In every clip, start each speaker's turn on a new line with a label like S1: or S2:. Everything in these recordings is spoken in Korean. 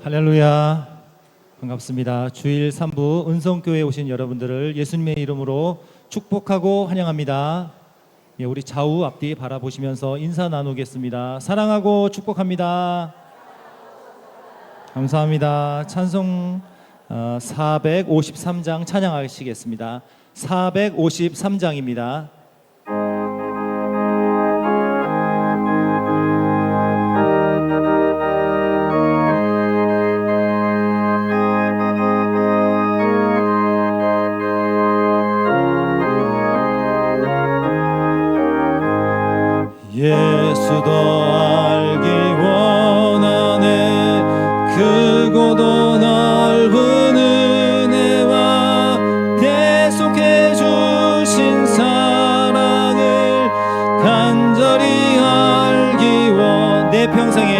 S1: 할렐루야, 반갑습니다. 주일 3부 은성교회에 오신 여러분들을 예수님의 이름으로 축복하고 환영합니다. 우리 좌우 앞뒤 바라보시면서 인사 나누겠습니다. 사랑하고 축복합니다. 감사합니다. 찬송 453장 찬양하시겠습니다. 453장입니다.
S2: 예수도 알기 원하네. 크고도 넓은 은혜와 계속해 주신 사랑을 간절히 알기 원. 내 평생의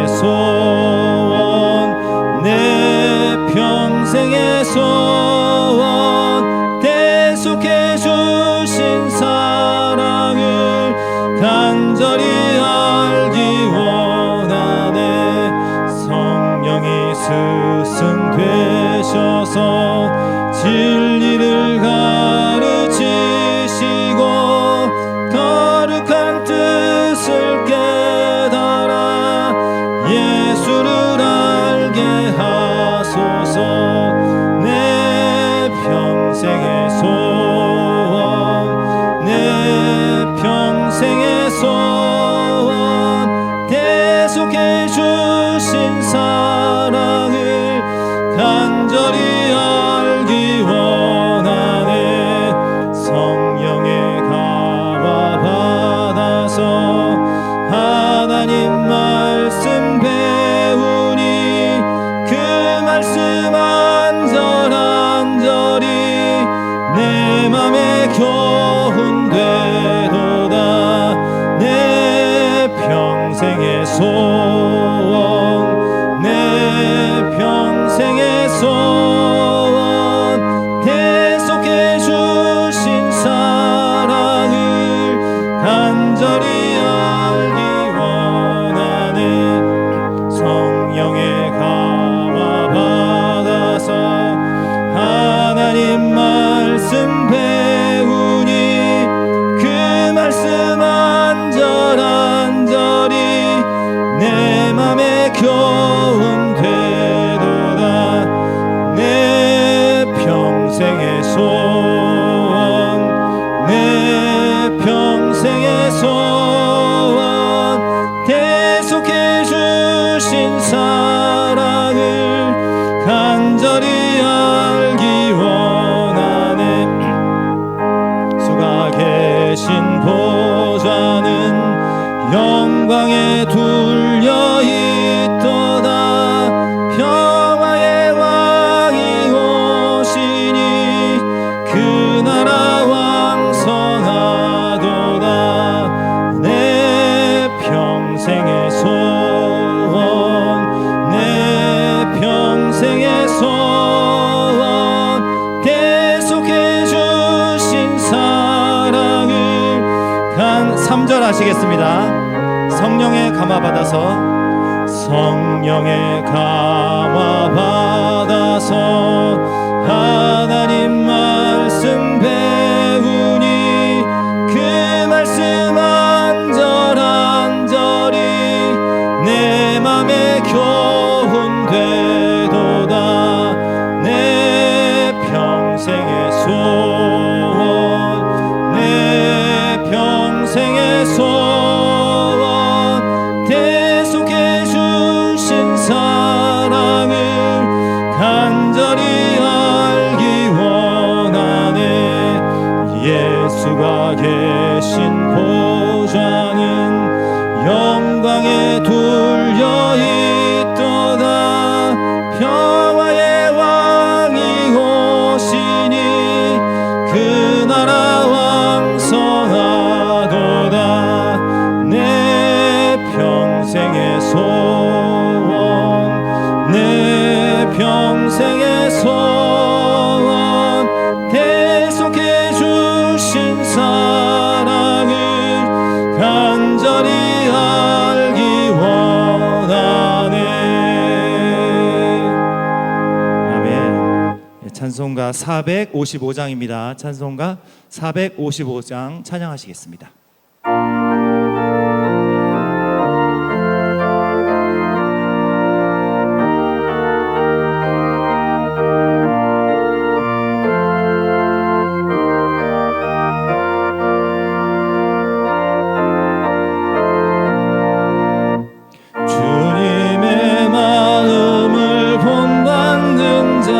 S2: 소원, 내 평생의 소원, 계속해 주신 사랑을 간절히 알기 원하네. 성령이 스승되셔서 진리를 가르치시고 거룩한 뜻을 깨달아 예수를 알게 하소서. 내 평생의 소원, 내 평생의 소원, 계속해 주신 사랑을 간절히 알기 원하네. 성령의 감화 받아서 하나님 말씀 배우니 그 말씀 안절안절이 내 맘에 교훈되도다. 내 평생의 소원, 내 평생의 소원, 계속해 주신 사랑을 간절히 알기 원하네. 성령의 감화 받아서 하나님 말씀 배우니 그 말씀 안절안절이 내 맘에 교훈되도다. 내 평생의 소원, 내 평생의 소원, 계속해 주신 사랑을 간절히 알기 원하네. 수가 계신 보좌는 영광에 둘려 있도다. 평화의 왕이 오시니 그 나라 왕성하도다. 내 평생의 소원, 내 평생의 소원, 계속해 주신 사랑을 3절 하시겠습니다. 성령의 감화 받아서, 성령의 감화 받아서 하나님 말씀 배우니 그 말씀 안절안절이 내 맘에 교훈되도다. 내 평생의 소원, 내 평생의 소원, 계속해 주신 사랑을 간절히 알기 원하네. 예수가 계신 보좌는 영광에 둘려 있도다. 평화의 왕이 오시니 그 나라 왕성하도다.
S1: 찬송가 455장입니다. 찬송가 455장 찬양하시겠습니다.
S2: 주님의 마음을 본받는 자,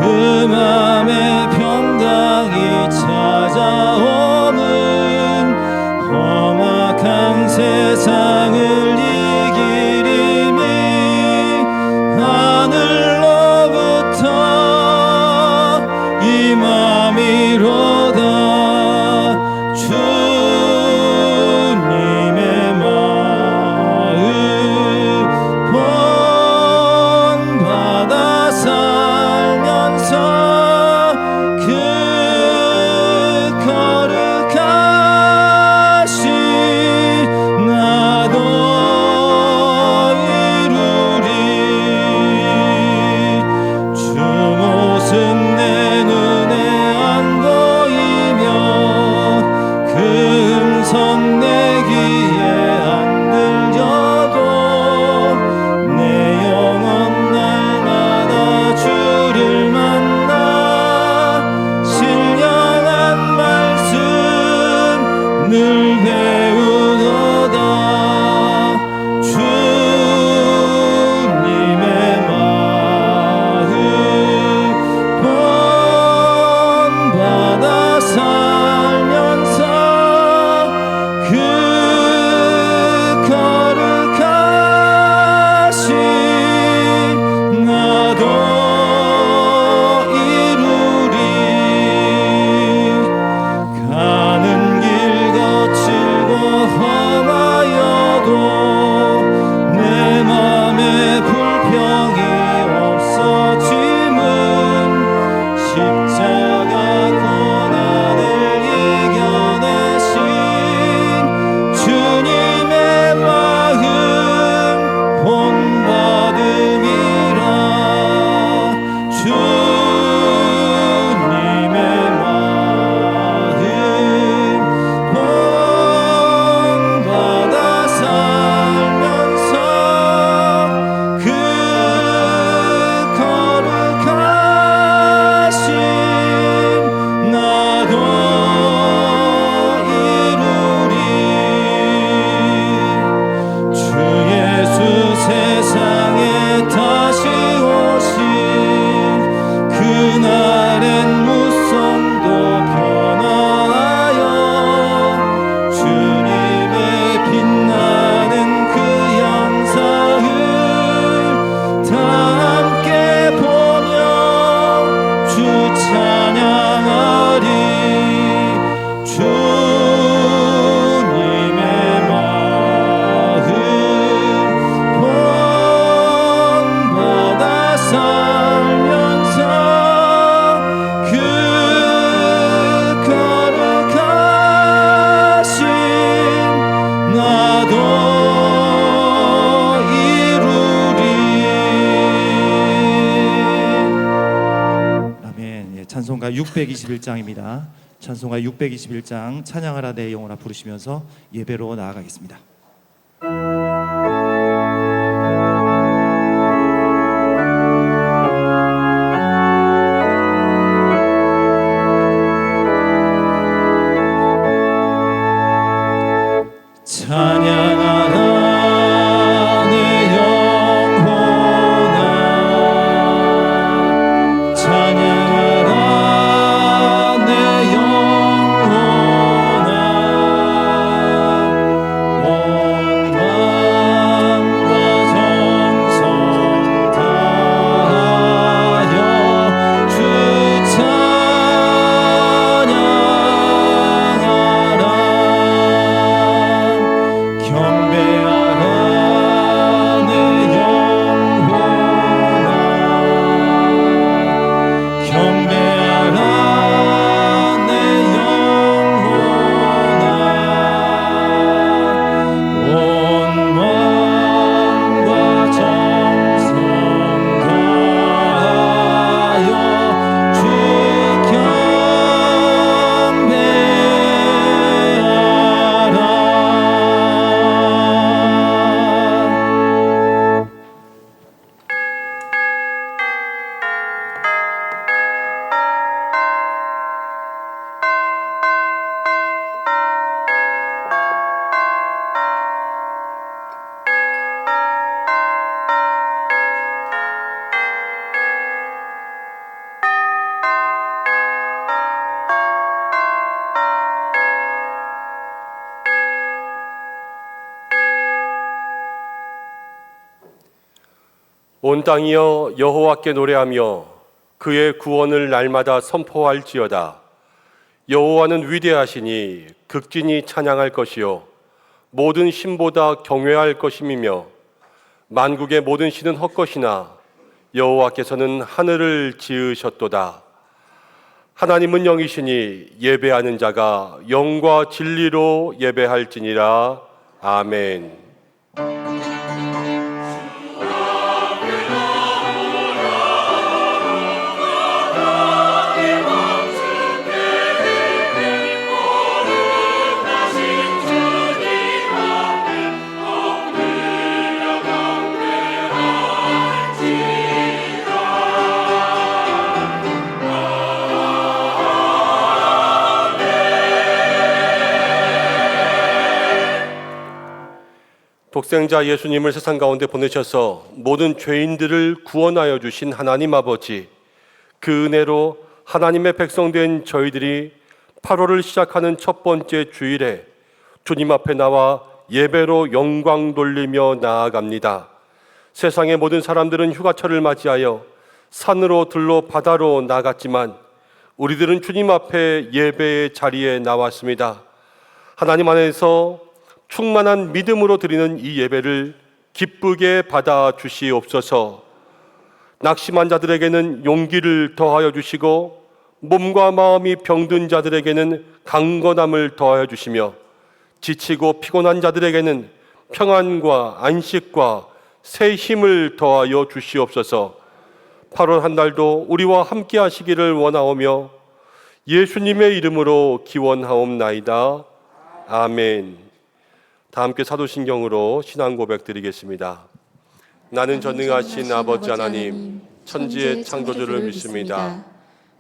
S2: 그 맘에 평강이 찾아오는 험악한 세상을 이길 힘이 하늘로부터 임함이로다. 주님의 마음 본받아 살면서 그 거룩하신 나도 이루리. 주 모습 내 눈에 안 보이며 그 음성 내 귀에 안 들려도 내 영혼 날마다 주를 만나 신령한 말씀 늘 배우도다. 주님의 마음 본받아 살면서 그 거룩하신 나도 이루리. 가는 길 거칠고 험하여도 내 맘에 불평이 없어짐은 십자가 고난을 이겨내신 주님의 마음 본받음이라. 주님의 마음 본받아 살면서 그 거룩하신 나도 이루리. 주 예수 세상에 다시 오신 그날엔 무성도 변화하여 주님의 빛나는 그 양상을 다 함께 보며 주 찬양하리. 주님의 마음 본받아 살면서 그 거룩하신 나도 이루리.
S1: 아멘. 예, 찬송가 621장입니다. 찬송가 621장 찬양하라 내 영혼아 부르시면서 예배로 나아가겠습니다.
S2: 찬양하라 내 영혼아, 찬양하라 내 영혼아. 온 마음과 정성 다하여 주 찬양하라.
S3: 온 땅이여 여호와께 노래하며 그의 구원을 날마다 선포할지어다. 여호와는 위대하시니 극진히 찬양할 것이요 모든 신보다 경외할 것임이며 만국의 모든 신은 헛것이나 여호와께서는 하늘을 지으셨도다. 하나님은 영이시니 예배하는 자가 영과 진리로 예배할지니라. 아멘. 독생자 예수님을 세상 가운데 보내셔서 모든 죄인들을 구원하여 주신 하나님 아버지, 그 은혜로 하나님의 백성된 저희들이 8월을 시작하는 첫 번째 주일에 주님 앞에 나와 예배로 영광 돌리며 나아갑니다. 세상의 모든 사람들은 휴가철을 맞이하여 산으로 들로 바다로 나갔지만 우리들은 주님 앞에 예배의 자리에 나왔습니다. 하나님 안에서 충만한 믿음으로 드리는 이 예배를 기쁘게 받아 주시옵소서. 낙심한 자들에게는 용기를 더하여 주시고 몸과 마음이 병든 자들에게는 강건함을 더하여 주시며 지치고 피곤한 자들에게는 평안과 안식과 새 힘을 더하여 주시옵소서. 8월 한 달도 우리와 함께 하시기를 원하오며 예수님의 이름으로 기원하옵나이다. 아멘. 다 함께 사도신경으로 신앙 고백 드리겠습니다. 나는 전능하신 아버지 하나님, 천지의 창조주를 믿습니다.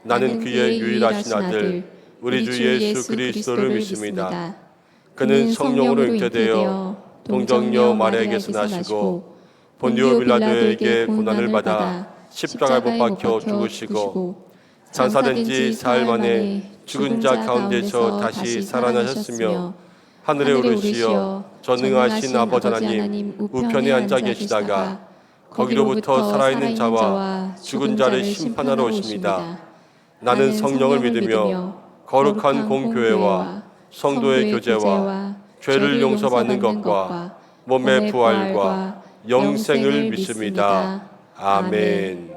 S3: 나는 그의 유일하신 아들, 우리 주 예수 그리스도를 믿습니다. 그는 성령으로 잉태되어 동정녀 마리아에게서 나시고 본디오 빌라도에게 고난을 받아 십자가에 못 박혀 죽으시고 장사된 지 사흘 만에 죽은 자 가운데서 다시 살아나셨으며 하늘에 오르시어 전능하신 아버지 하나님 우편에 앉아 계시다가 거기로부터 살아있는 자와 죽은 자를 심판하러 오십니다. 나는 성령을 믿으며 거룩한 공교회와 성도의 교제와 죄를 용서받는 것과 몸의 부활과 영생을 믿습니다. 아멘.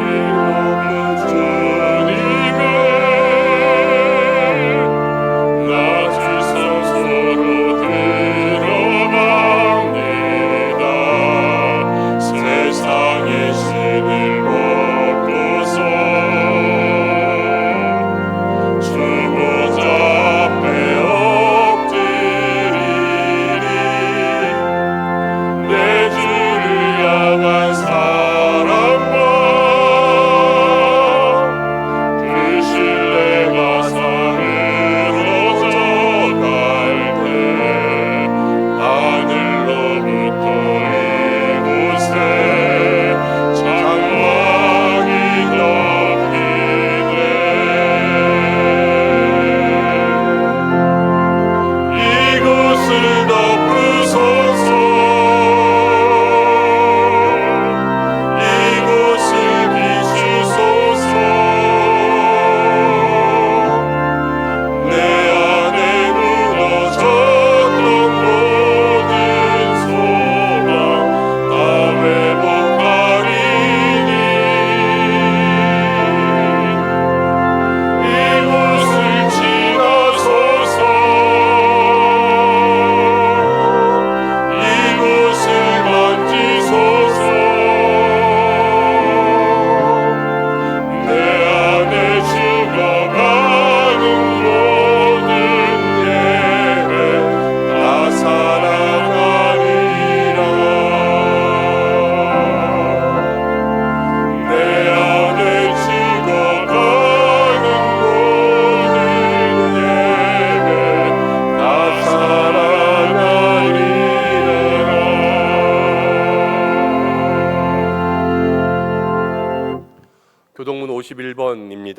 S3: 지극히 높은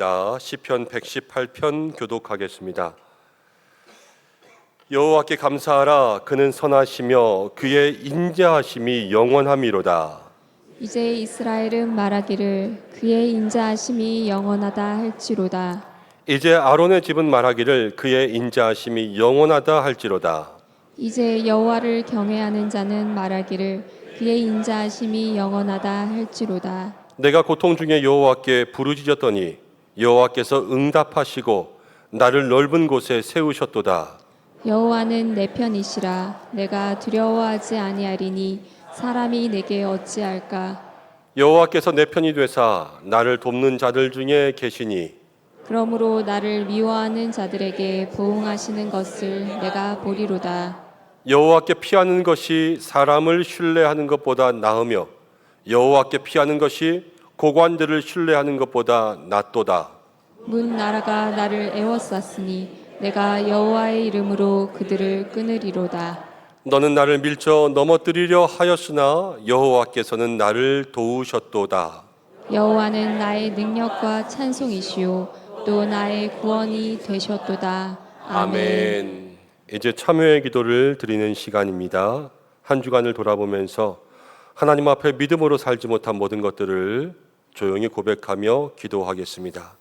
S3: 찬송합니다. 시편 118편 교독하겠습니다. 여호와께 감사하라. 그는 선하시며 그의 인자하심이 영원함이로다.
S4: 이제 이스라엘은 말하기를 그의 인자하심이 영원하다 할지로다.
S3: 이제 아론의 집은 말하기를 그의 인자하심이 영원하다 할지로다.
S4: 이제 여호와를 경외하는 자는 말하기를 그의 인자하심이 영원하다 할지로다.
S3: 내가 고통 중에 여호와께 부르짖었더니 여호와께서 응답하시고 나를 넓은 곳에 세우셨도다.
S4: 여호와는 내 편이시라. 내가 두려워하지 아니하리니 사람이 내게 어찌할까.
S3: 여호와께서 내 편이 되사 나를 돕는 자들 중에 계시니
S4: 그러므로 나를 미워하는 자들에게 보응하시는 것을 내가 보리로다.
S3: 여호와께 피하는 것이 사람을 신뢰하는 것보다 나으며 여호와께 피하는 것이 고관들을 신뢰하는 것보다 낫도다.
S4: 문 나라가 나를 애워쌌으니 내가 여호와의 이름으로 그들을 끊으리로다.
S3: 너는 나를 밀쳐 넘어뜨리려 하였으나 여호와께서는 나를 도우셨도다.
S4: 여호와는 나의 능력과 찬송이시요 또 나의 구원이 되셨도다.
S3: 아멘. 이제 참여의 기도를 드리는 시간입니다. 한 주간을 돌아보면서 하나님 앞에 믿음으로 살지 못한 모든 것들을 조용히 고백하며 기도하겠습니다.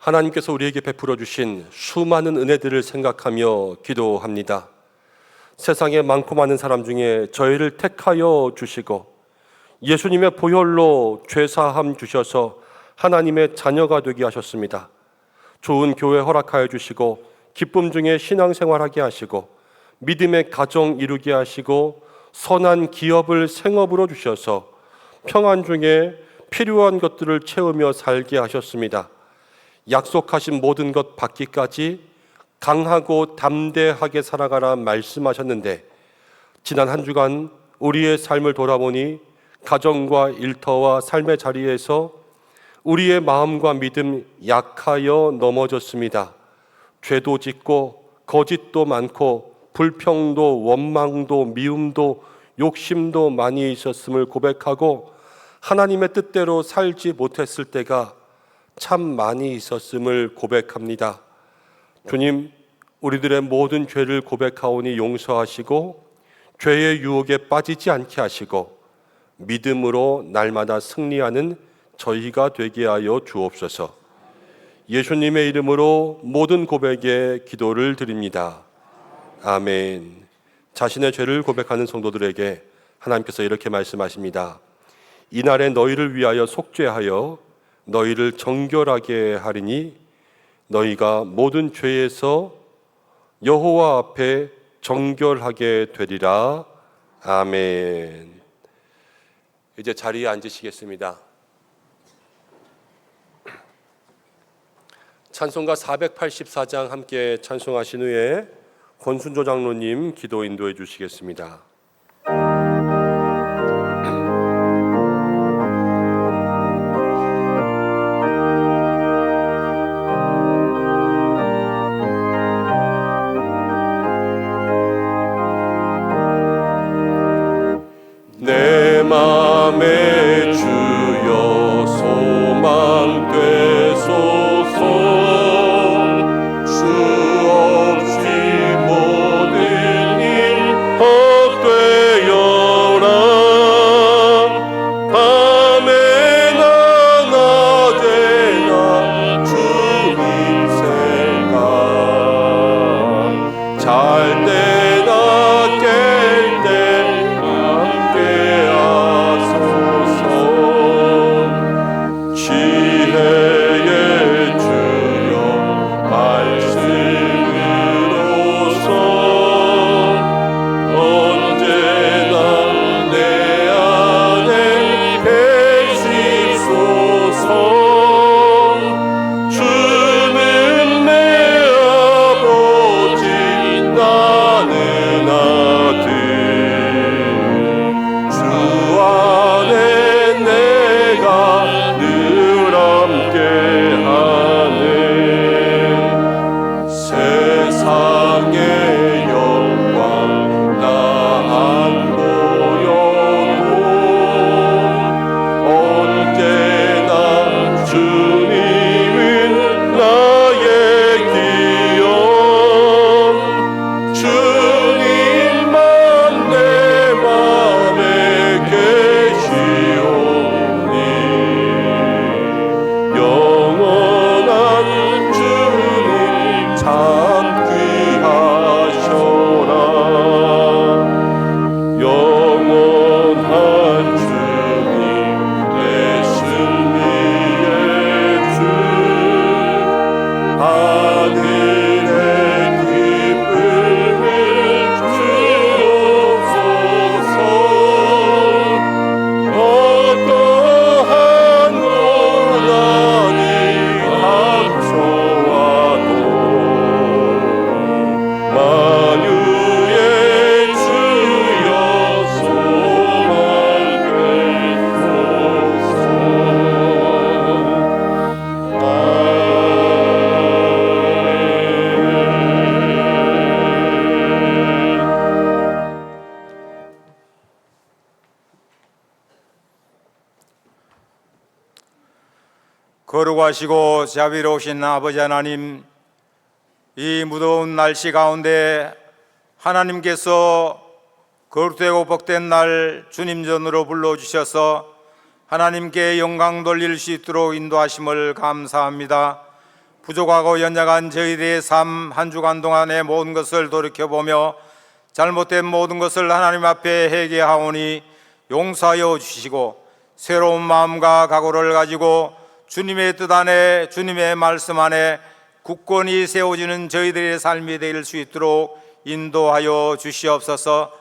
S3: 하나님께서 우리에게 베풀어 주신 수많은 은혜들을 생각하며 기도합니다. 세상에 많고 많은 사람 중에 저희를 택하여 주시고 예수님의 보혈로 죄사함 주셔서 하나님의 자녀가 되게 하셨습니다. 좋은 교회 허락하여 주시고 기쁨 중에 신앙생활하게 하시고 믿음의 가정 이루게 하시고 선한 기업을 생업으로 주셔서 평안 중에 필요한 것들을 채우며 살게 하셨습니다. 약속하신 모든 것 받기까지 강하고 담대하게 살아가라 말씀하셨는데 지난 한 주간 우리의 삶을 돌아보니 가정과 일터와 삶의 자리에서 우리의 마음과 믿음 약하여 넘어졌습니다. 죄도 짓고 거짓도 많고 불평도 원망도 미움도 욕심도 많이 있었음을 고백하고 하나님의 뜻대로 살지 못했을 때가 참 많이 있었음을 고백합니다. 주님, 우리들의 모든 죄를 고백하오니 용서하시고 죄의 유혹에 빠지지 않게 하시고 믿음으로 날마다 승리하는 저희가 되게 하여 주옵소서. 예수님의 이름으로 모든 고백에 기도를 드립니다. 아멘. 자신의 죄를 고백하는 성도들에게 하나님께서 이렇게 말씀하십니다. 이날에 너희를 위하여 속죄하여 너희를 정결하게 하리니 너희가 모든 죄에서 여호와 앞에 정결하게 되리라. 아멘. 이제 자리에 앉으시겠습니다. 찬송가 484장 함께 찬송하신 후에 권순조 장로님 기도 인도해 주시겠습니다.
S2: 내 맘에 주여 소망 되소서. 주 없이 모든 일 헛되어라. 밤에나 낮에나 주님 생각 잘 때나 깰 때 함께 하소서.
S5: 거룩하시고 자비로우신 아버지 하나님, 이 무더운 날씨 가운데 하나님께서 거룩되고 복된 날 주님 전으로 불러주셔서 하나님께 영광 돌릴 수 있도록 인도하심을 감사합니다. 부족하고 연약한 저희들의 삶 한 주간 동안의 모든 것을 돌이켜보며 잘못된 모든 것을 하나님 앞에 회개하오니 용서하여 주시고 새로운 마음과 각오를 가지고 주님의 뜻 안에 주님의 말씀 안에 굳건히 세워지는 저희들의 삶이 될 수 있도록 인도하여 주시옵소서.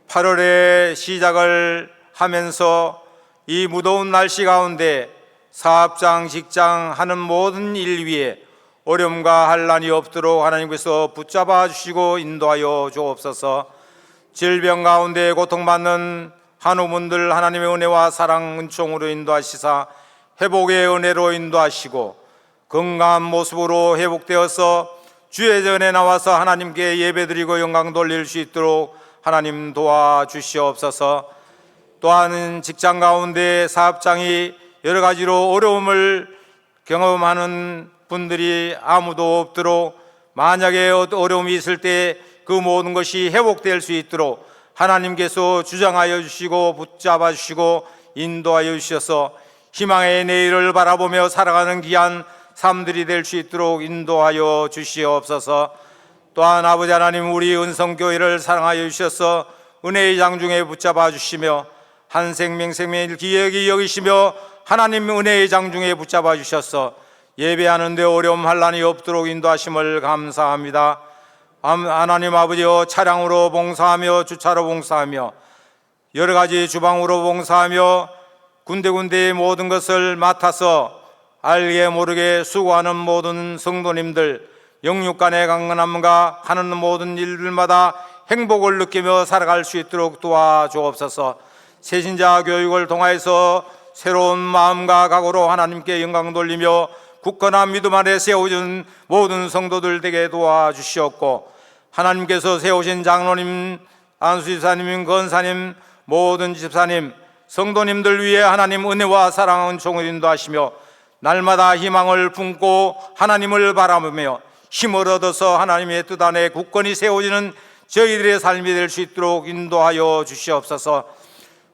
S5: 8월의 시작을 하면서 이 무더운 날씨 가운데 사업장, 직장 하는 모든 일 위에 어려움과 환난이 없도록 하나님께서 붙잡아 주시고 인도하여 주옵소서. 질병 가운데 고통받는 한우분들 하나님의 은혜와 사랑 은총으로 인도하시사 회복의 은혜로 인도하시고 건강한 모습으로 회복되어서 주의 전에 나와서 하나님께 예배드리고 영광 돌릴 수 있도록 하나님 도와주시옵소서. 또한 직장 가운데 사업장이 여러 가지로 어려움을 경험하는 분들이 아무도 없도록 만약에 어려움이 있을 때 그 모든 것이 회복될 수 있도록 하나님께서 주장하여 주시고 붙잡아 주시고 인도하여 주셔서 희망의 내일을 바라보며 살아가는 귀한 삶들이 될 수 있도록 인도하여 주시옵소서. 또한 아버지 하나님, 우리 은성교회를 사랑하여 주셔서 은혜의 장중에 붙잡아 주시며 한 생명 생명을 기억이 여기시며 하나님 은혜의 장중에 붙잡아 주셔서 예배하는 데 어려움 환난이 없도록 인도하심을 감사합니다. 하나님 아버지여, 차량으로 봉사하며 주차로 봉사하며 여러 가지 주방으로 봉사하며 군데군데의 모든 것을 맡아서 알게 모르게 수고하는 모든 성도님들, 영육간의 강건함과 하는 모든 일들마다 행복을 느끼며 살아갈 수 있도록 도와주옵소서. 새신자 교육을 통하여서 새로운 마음과 각오로 하나님께 영광 돌리며 굳건한 믿음 안에 세워진 모든 성도들 되게 도와주시옵고, 하나님께서 세우신 장로님, 안수집사님, 권사님, 모든 집사님, 성도님들 위해 하나님 은혜와 사랑 은총을 인도하시며 날마다 희망을 품고 하나님을 바라보며 힘을 얻어서 하나님의 뜻 안에 굳건히 세워지는 저희들의 삶이 될 수 있도록 인도하여 주시옵소서.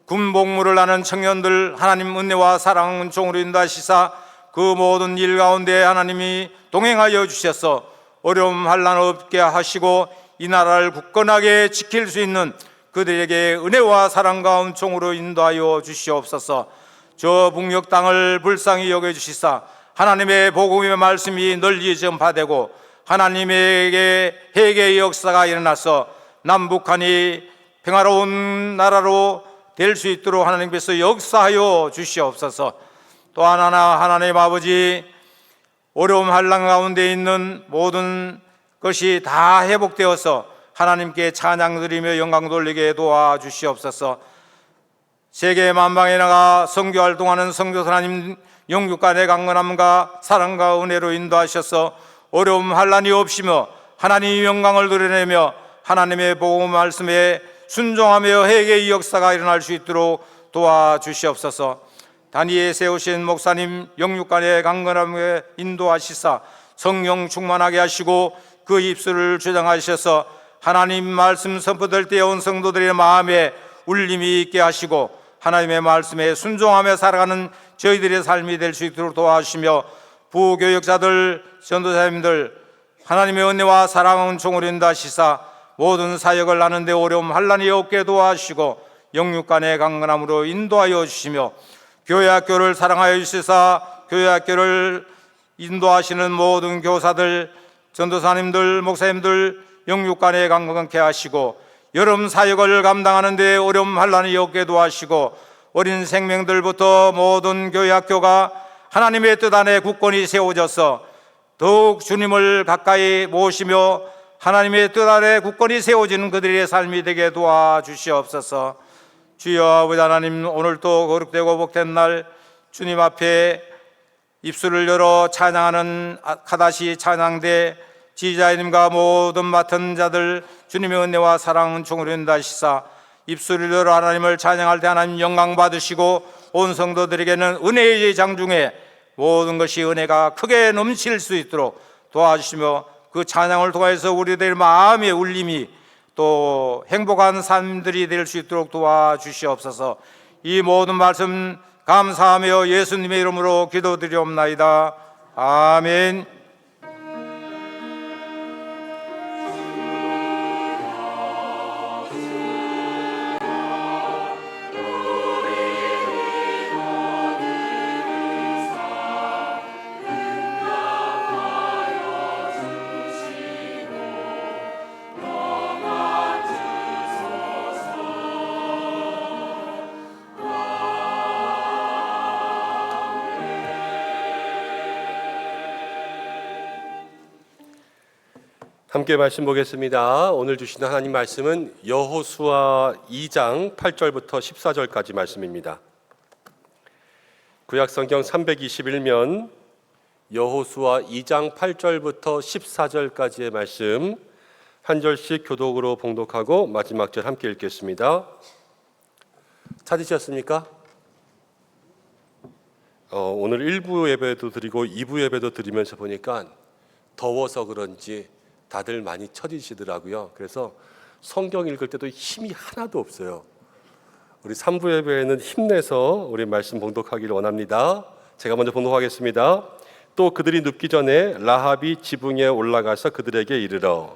S5: 군복무를 하는 청년들 하나님 은혜와 사랑 은총으로 인도하시사 그 모든 일 가운데 하나님이 동행하여 주셔서 어려움 환난 없게 하시고 이 나라를 굳건하게 지킬 수 있는 그들에게 은혜와 사랑과 은총으로 인도하여 주시옵소서. 저 북녘 땅을 불쌍히 여겨주시사 하나님의 복음의 말씀이 널리 전파되고 하나님에게 회개의 역사가 일어나서 남북한이 평화로운 나라로 될 수 있도록 하나님께서 역사하여 주시옵소서. 또 하나 하나님 아버지, 어려움 환난 가운데 있는 모든 것이 다 회복되어서 하나님께 찬양 드리며 영광 돌리게 도와주시옵소서. 세계 만방에 나가 선교 활동하는 선교사 하나님, 영육간의 강건함과 사랑과 은혜로 인도하셔서 어려움 환난이 없이며 하나님의 영광을 드러내며 하나님의 복음 말씀에 순종하며 회개의 역사가 일어날 수 있도록 도와주시옵소서. 단위에 세우신 목사님, 영육간의 강건함에 인도하시사 성령 충만하게 하시고 그 입술을 주장하셔서 하나님 말씀 선포될 때 온 성도들의 마음에 울림이 있게 하시고 하나님의 말씀에 순종하며 살아가는 저희들의 삶이 될 수 있도록 도와주시며 부교역자들, 전도사님들 하나님의 은혜와 사랑 은총으로 인도하시사 모든 사역을 하는데 어려움 환난이 없게 도와주시고 영육간의 강건함으로 인도하여 주시며 교회학교를 사랑하여 주시사 교회학교를 인도하시는 모든 교사들, 전도사님들, 목사님들 영육간에 강건케 하시고 여름 사역을 감당하는 데 어려움 환난이 없게 도와주시고 어린 생명들부터 모든 교회학교가 하나님의 뜻 안에 굳건히 세워져서 더욱 주님을 가까이 모시며 하나님의 뜻 아래 굳건히 세워지는 그들의 삶이 되게 도와주시옵소서. 주여 아버지 하나님, 오늘도 거룩되고 복된 날 주님 앞에 입술을 열어 찬양하는 카다시 찬양대 지휘자님과 모든 맡은 자들 주님의 은혜와 사랑 은총으로 인도하시사 입술을 열어 하나님을 찬양할 때 하나님 영광 받으시고 온 성도들에게는 은혜의 장중에 모든 것이 은혜가 크게 넘칠 수 있도록 도와주시며 그 찬양을 통해서 우리들 마음의 울림이 또 행복한 삶들이 될 수 있도록 도와주시옵소서. 이 모든 말씀 감사하며 예수님의 이름으로 기도드리옵나이다. 아멘.
S3: 함께 말씀 보겠습니다. 오늘 주시는 하나님 말씀은 여호수아 2장 8절부터 14절까지 말씀입니다. 구약성경 321면 여호수아 2장 8절부터 14절까지의 말씀 한 절씩 교독으로 봉독하고 마지막 절 함께 읽겠습니다. 찾으셨습니까? 오늘 1부 예배도 드리고 2부 예배도 드리면서 보니까 더워서 그런지 다들 많이 처지시더라고요. 그래서 성경 읽을 때도 힘이 하나도 없어요. 우리 3부 예배에는 힘내서 우리 말씀 봉독하기를 원합니다. 제가 먼저 봉독하겠습니다. 또 그들이 눕기 전에 라합이 지붕에 올라가서 그들에게 이르러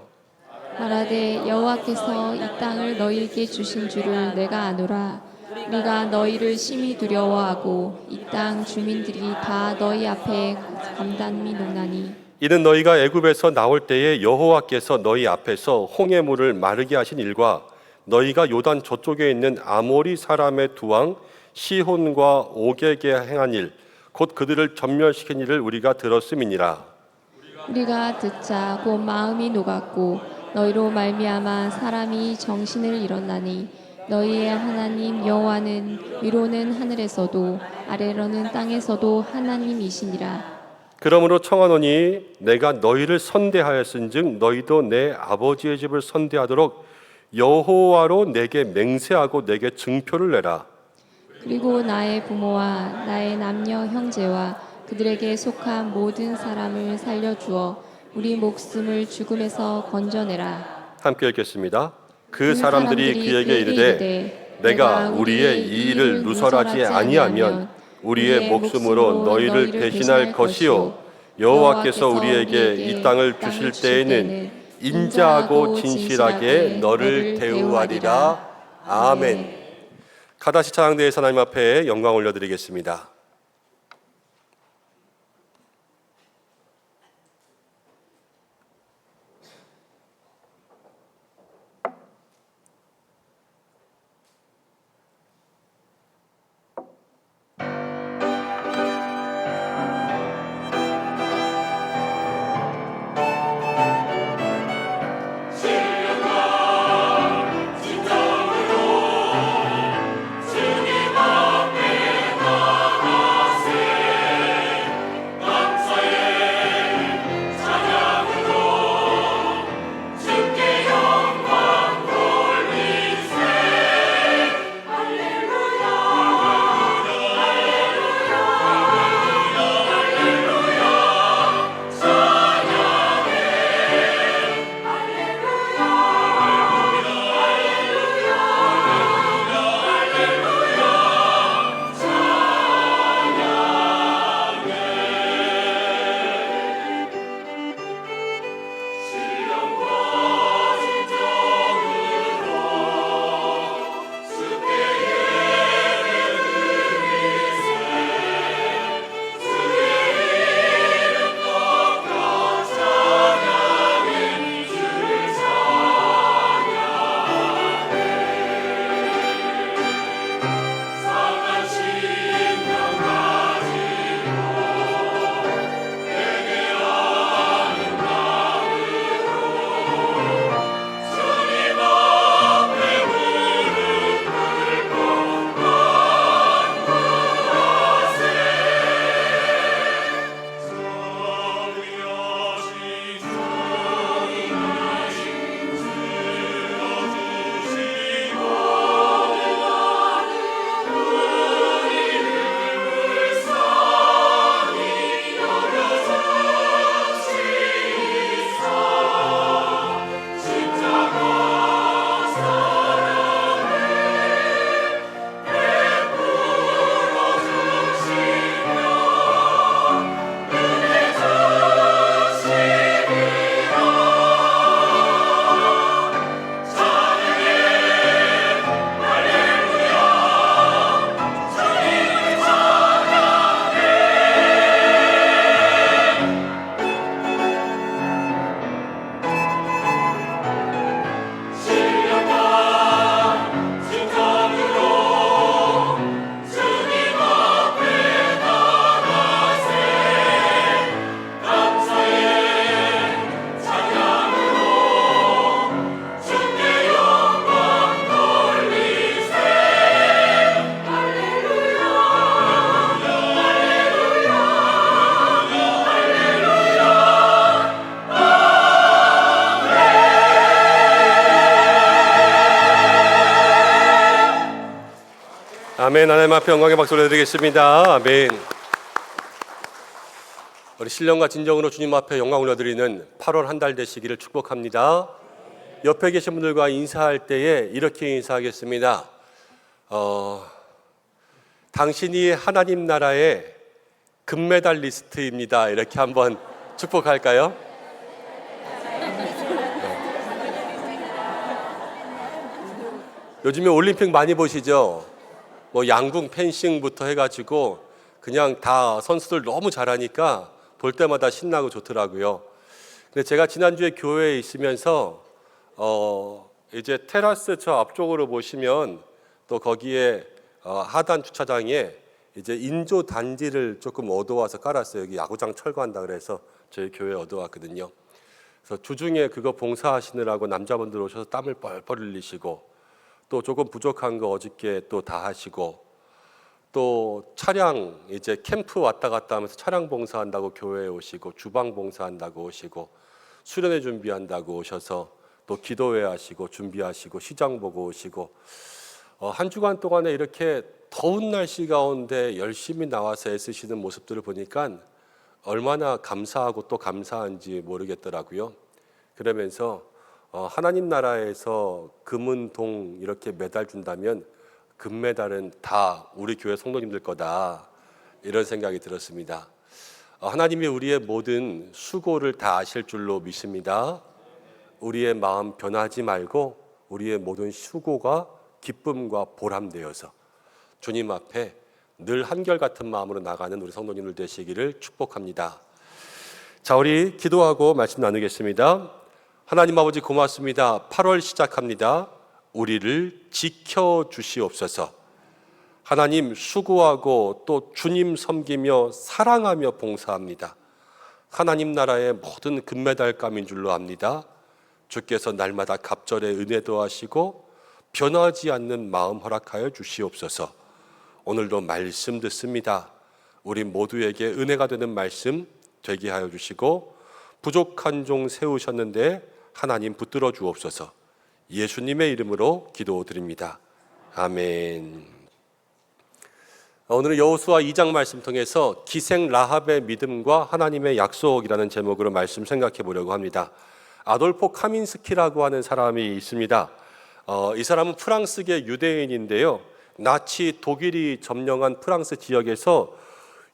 S4: 말하되 여호와께서 이 땅을 너희에게 주신 줄을 내가 아노라. 우리가 너희를 심히 두려워하고 이 땅 주민들이 다 너희 앞에 감단히 노나니
S3: 이는 너희가 애굽에서 나올 때에 여호와께서 너희 앞에서 홍해 물을 마르게 하신 일과 너희가 요단 저쪽에 있는 아모리 사람의 두 왕 시혼과 옥에게 행한 일 곧 그들을 전멸시킨 일을 우리가 들었음이니라.
S4: 우리가 듣자 곧 마음이 녹았고 너희로 말미암아 사람이 정신을 잃었나니 너희의 하나님 여호와는 위로는 하늘에서도 아래로는 땅에서도 하나님이시니라.
S3: 그러므로 청하노니 내가 너희를 선대하였은즉 너희도 내 아버지의 집을 선대하도록 여호와로 내게 맹세하고 내게 증표를 내라.
S4: 그리고 나의 부모와 나의 남녀 형제와 그들에게 속한 모든 사람을 살려주어 우리 목숨을 죽음에서 건져내라.
S3: 함께 읽겠습니다. 그 사람들이 그에게 이르되 내가 우리의 이 일을 누설하지 아니하면 우리의 목숨으로 너희를 대신할 것이요 여호와께서 우리에게 이 땅을 주실 때에는 인자하고 진실하게 너를 대우하리라. 아멘. 가다시 찬양대에서 하나님 앞에 영광 올려드리겠습니다.
S2: 주님 앞에 나아가
S3: 아멘. 하나님 앞에 영광의 박수 올려드리겠습니다. 아멘. 우리 신령과 진정으로 주님 앞에 영광 올려드리는 8월 한 달 되시기를 축복합니다. 옆에 계신 분들과 인사할 때에 이렇게 인사하겠습니다. 당신이 하나님 나라의 금메달리스트입니다. 이렇게 한번 축복할까요? 요즘에 올림픽 많이 보시죠? 뭐 양궁, 펜싱부터 해가지고 그냥 다 선수들 너무 잘하니까 볼 때마다 신나고 좋더라고요. 근데 제가 지난주에 교회에 있으면서 이제 테라스 저 앞쪽으로 보시면 또 거기에 하단 주차장에 이제 인조 단지를 조금 얻어와서 깔았어요. 여기 야구장 철거한다 그래서 저희 교회에 얻어왔거든요. 그래서 주중에 그거 봉사하시느라고 남자분들 오셔서 땀을 뻘뻘 흘리시고 또 조금 부족한 거 어저께 또 다 하시고 또 차량 이제 캠프 왔다 갔다 하면서 차량 봉사한다고 교회에 오시고 주방 봉사한다고 오시고 수련회 준비한다고 오셔서 또 기도회 하시고 준비하시고 시장 보고 오시고 한 주간 동안에 이렇게 더운 날씨 가운데 열심히 나와서 애쓰시는 모습들을 보니까 얼마나 감사하고 또 감사한지 모르겠더라고요. 그러면서 하나님 나라에서 금은 동 이렇게 메달 준다면 금메달은 다 우리 교회 성도님들 거다 이런 생각이 들었습니다. 하나님이 우리의 모든 수고를 다 아실 줄로 믿습니다. 우리의 마음 변하지 말고 우리의 모든 수고가 기쁨과 보람되어서 주님 앞에 늘 한결같은 마음으로 나가는 우리 성도님들 되시기를 축복합니다. 자, 우리 기도하고 말씀 나누겠습니다. 하나님 아버지 고맙습니다. 8월 시작합니다. 우리를 지켜주시옵소서. 하나님 수고하고 또 주님 섬기며 사랑하며 봉사합니다. 하나님 나라의 모든 금메달감인 줄로 압니다. 주께서 날마다 갑절의 은혜도 하시고 변하지 않는 마음 허락하여 주시옵소서. 오늘도 말씀 듣습니다. 우리 모두에게 은혜가 되는 말씀 되게 하여 주시고 부족한 종 세우셨는데 하나님 붙들어 주옵소서. 예수님의 이름으로 기도드립니다. 아멘. 오늘은 여호수아 2장 말씀 통해서 기생 라합의 믿음과 하나님의 약속이라는 제목으로 말씀 생각해 보려고 합니다. 아돌포 카민스키라고 하는 사람이 있습니다. 이 사람은 프랑스계 유대인인데요. 나치 독일이 점령한 프랑스 지역에서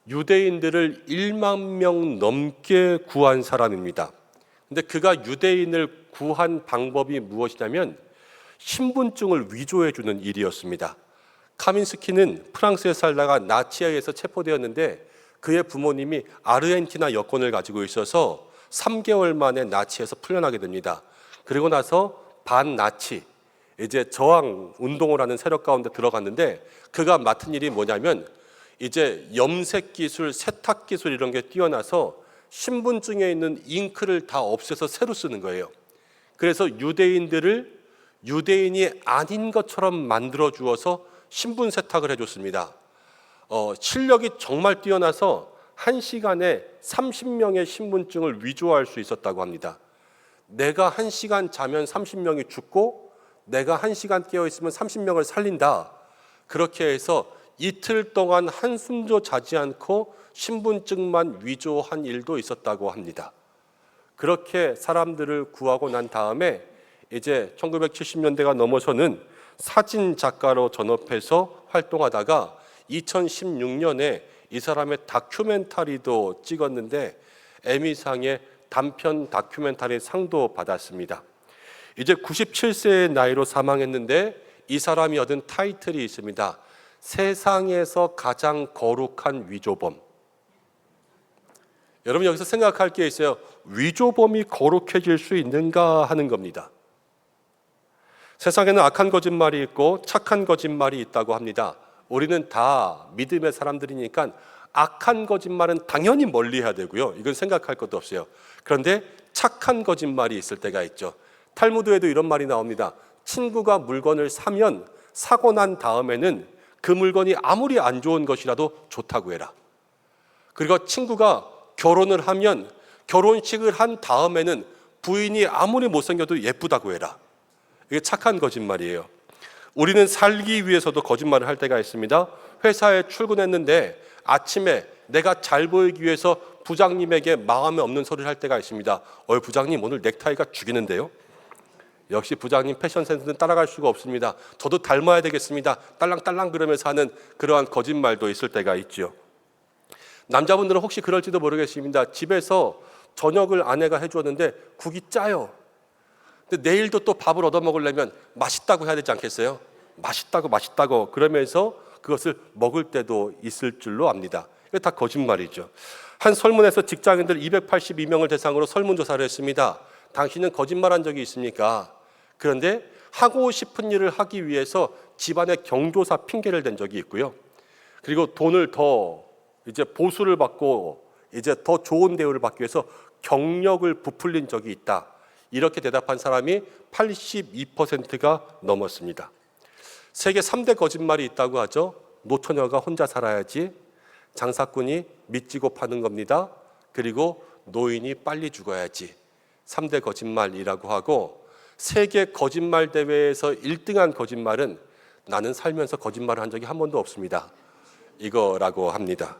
S3: 유대인들을 1만 명 넘게 구한 사람입니다. 근데 그가 유대인을 구한 방법이 무엇이냐면 신분증을 위조해 주는 일이었습니다. 카민스키는 프랑스에 살다가 나치에 의해서 체포되었는데 그의 부모님이 아르헨티나 여권을 가지고 있어서 3개월 만에 나치에서 풀려나게 됩니다. 그리고 나서 반나치 이제 저항 운동을 하는 세력 가운데 들어갔는데 그가 맡은 일이 뭐냐면 이제 염색 기술, 세탁 기술 이런 게 뛰어나서 신분증에 있는 잉크를 다 없애서 새로 쓰는 거예요. 그래서 유대인들을 유대인이 아닌 것처럼 만들어 주어서 신분 세탁을 해줬습니다. 실력이 정말 뛰어나서 1시간에 30명의 신분증을 위조할 수 있었다고 합니다. 내가 1시간 자면 30명이 죽고 내가 1시간 깨어있으면 30명을 살린다. 그렇게 해서 이틀 동안 한숨도 자지 않고 신분증만 위조한 일도 있었다고 합니다. 그렇게 사람들을 구하고 난 다음에 이제 1970년대가 넘어서는 사진 작가로 전업해서 활동하다가 2016년에 이 사람의 다큐멘터리도 찍었는데 에미상의 단편 다큐멘터리 상도 받았습니다. 이제 97세의 나이로 사망했는데 이 사람이 얻은 타이틀이 있습니다. 세상에서 가장 거룩한 위조범. 여러분 여기서 생각할 게 있어요. 위조범이 거룩해질 수 있는가 하는 겁니다. 세상에는 악한 거짓말이 있고 착한 거짓말이 있다고 합니다. 우리는 다 믿음의 사람들이니까 악한 거짓말은 당연히 멀리해야 되고요. 이건 생각할 것도 없어요. 그런데 착한 거짓말이 있을 때가 있죠. 탈무드에도 이런 말이 나옵니다. 친구가 물건을 사면 사고 난 다음에는 그 물건이 아무리 안 좋은 것이라도 좋다고 해라. 그리고 친구가 결혼을 하면 결혼식을 한 다음에는 부인이 아무리 못생겨도 예쁘다고 해라. 이게 착한 거짓말이에요. 우리는 살기 위해서도 거짓말을 할 때가 있습니다. 회사에 출근했는데 아침에 내가 잘 보이기 위해서 부장님에게 마음에 없는 소리를 할 때가 있습니다. 부장님 오늘 넥타이가 죽이는데요. 역시 부장님 패션 센스는 따라갈 수가 없습니다. 저도 닮아야 되겠습니다. 딸랑딸랑 그러면서 하는 그러한 거짓말도 있을 때가 있죠. 남자분들은 혹시 그럴지도 모르겠습니다. 집에서 저녁을 아내가 해주었는데 국이 짜요. 근데 내일도 또 밥을 얻어 먹으려면 맛있다고 해야 되지 않겠어요? 맛있다고 그러면서 그것을 먹을 때도 있을 줄로 압니다. 이거 다 거짓말이죠. 한 설문에서 직장인들 282명을 대상으로 설문조사를 했습니다. 당신은 거짓말한 적이 있습니까? 그런데 하고 싶은 일을 하기 위해서 집안에 경조사 핑계를 댄 적이 있고요. 그리고 돈을 더 이제 보수를 받고 이제 더 좋은 대우를 받기 위해서 경력을 부풀린 적이 있다. 이렇게 대답한 사람이 82%가 넘었습니다. 세계 3대 거짓말이 있다고 하죠. 노처녀가 혼자 살아야지, 장사꾼이 미치고 파는 겁니다. 그리고 노인이 빨리 죽어야지. 3대 거짓말이라고 하고, 세계 거짓말 대회에서 1등한 거짓말은 나는 살면서 거짓말을 한 적이 한 번도 없습니다. 이거라고 합니다.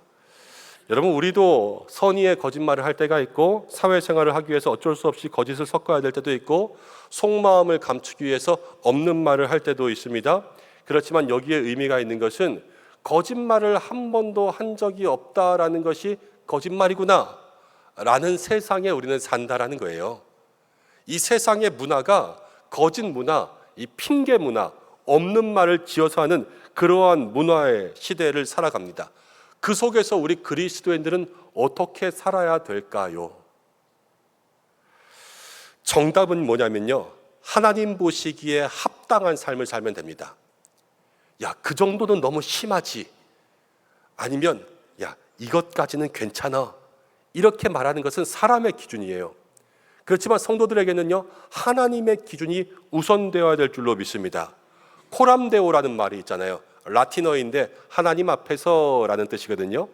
S3: 여러분, 우리도 선의의 거짓말을 할 때가 있고, 사회생활을 하기 위해서 어쩔 수 없이 거짓을 섞어야 될 때도 있고, 속마음을 감추기 위해서 없는 말을 할 때도 있습니다. 그렇지만 여기에 의미가 있는 것은 거짓말을 한 번도 한 적이 없다라는 것이 거짓말이구나 라는 세상에 우리는 산다라는 거예요. 이 세상의 문화가 거짓 문화, 이 핑계 문화, 없는 말을 지어서 하는 그러한 문화의 시대를 살아갑니다. 그 속에서 우리 그리스도인들은 어떻게 살아야 될까요? 정답은 뭐냐면요, 하나님 보시기에 합당한 삶을 살면 됩니다. 야, 그 정도는 너무 심하지. 아니면 야, 이것까지는 괜찮아. 이렇게 말하는 것은 사람의 기준이에요. 그렇지만 성도들에게는요, 하나님의 기준이 우선되어야 될 줄로 믿습니다. 코람데오라는 말이 있잖아요. 라틴어인데 하나님 앞에서라는 뜻이거든요.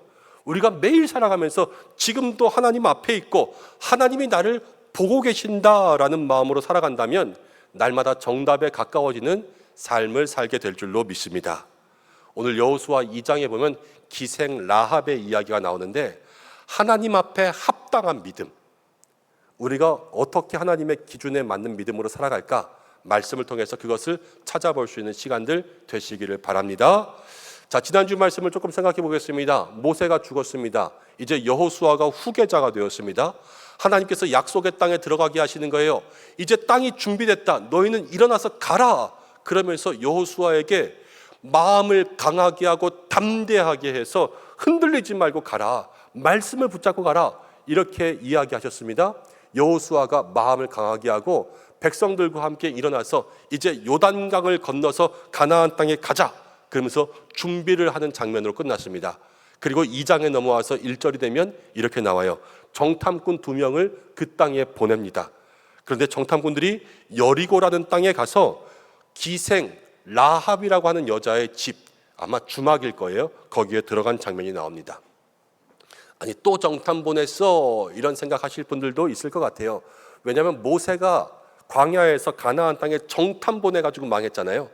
S3: 우리가 매일 살아가면서 지금도 하나님 앞에 있고 하나님이 나를 보고 계신다라는 마음으로 살아간다면 날마다 정답에 가까워지는 삶을 살게 될 줄로 믿습니다. 오늘 여호수아 2장에 보면 기생 라합의 이야기가 나오는데, 하나님 앞에 합당한 믿음, 우리가 어떻게 하나님의 기준에 맞는 믿음으로 살아갈까, 말씀을 통해서 그것을 찾아볼 수 있는 시간들 되시기를 바랍니다. 자, 지난주 말씀을 조금 생각해 보겠습니다. 모세가 죽었습니다. 이제 여호수아가 후계자가 되었습니다. 하나님께서 약속의 땅에 들어가게 하시는 거예요. 이제 땅이 준비됐다. 너희는 일어나서 가라. 그러면서 여호수아에게 마음을 강하게 하고 담대하게 해서 흔들리지 말고 가라. 말씀을 붙잡고 가라. 이렇게 이야기하셨습니다. 여호수아가 마음을 강하게 하고 백성들과 함께 일어나서 이제 요단강을 건너서 가나안 땅에 가자. 그러면서 준비를 하는 장면으로 끝났습니다. 그리고 2장에 넘어와서 1절이 되면 이렇게 나와요. 정탐꾼 2명을 그 땅에 보냅니다. 그런데 정탐꾼들이 여리고라는 땅에 가서 기생 라합이라고 하는 여자의 집, 아마 주막일 거예요. 거기에 들어간 장면이 나옵니다. 아니, 또 정탐 보냈어? 이런 생각하실 분들도 있을 것 같아요. 왜냐하면 모세가 광야에서 가나안 땅에 정탐 보내가지고 망했잖아요.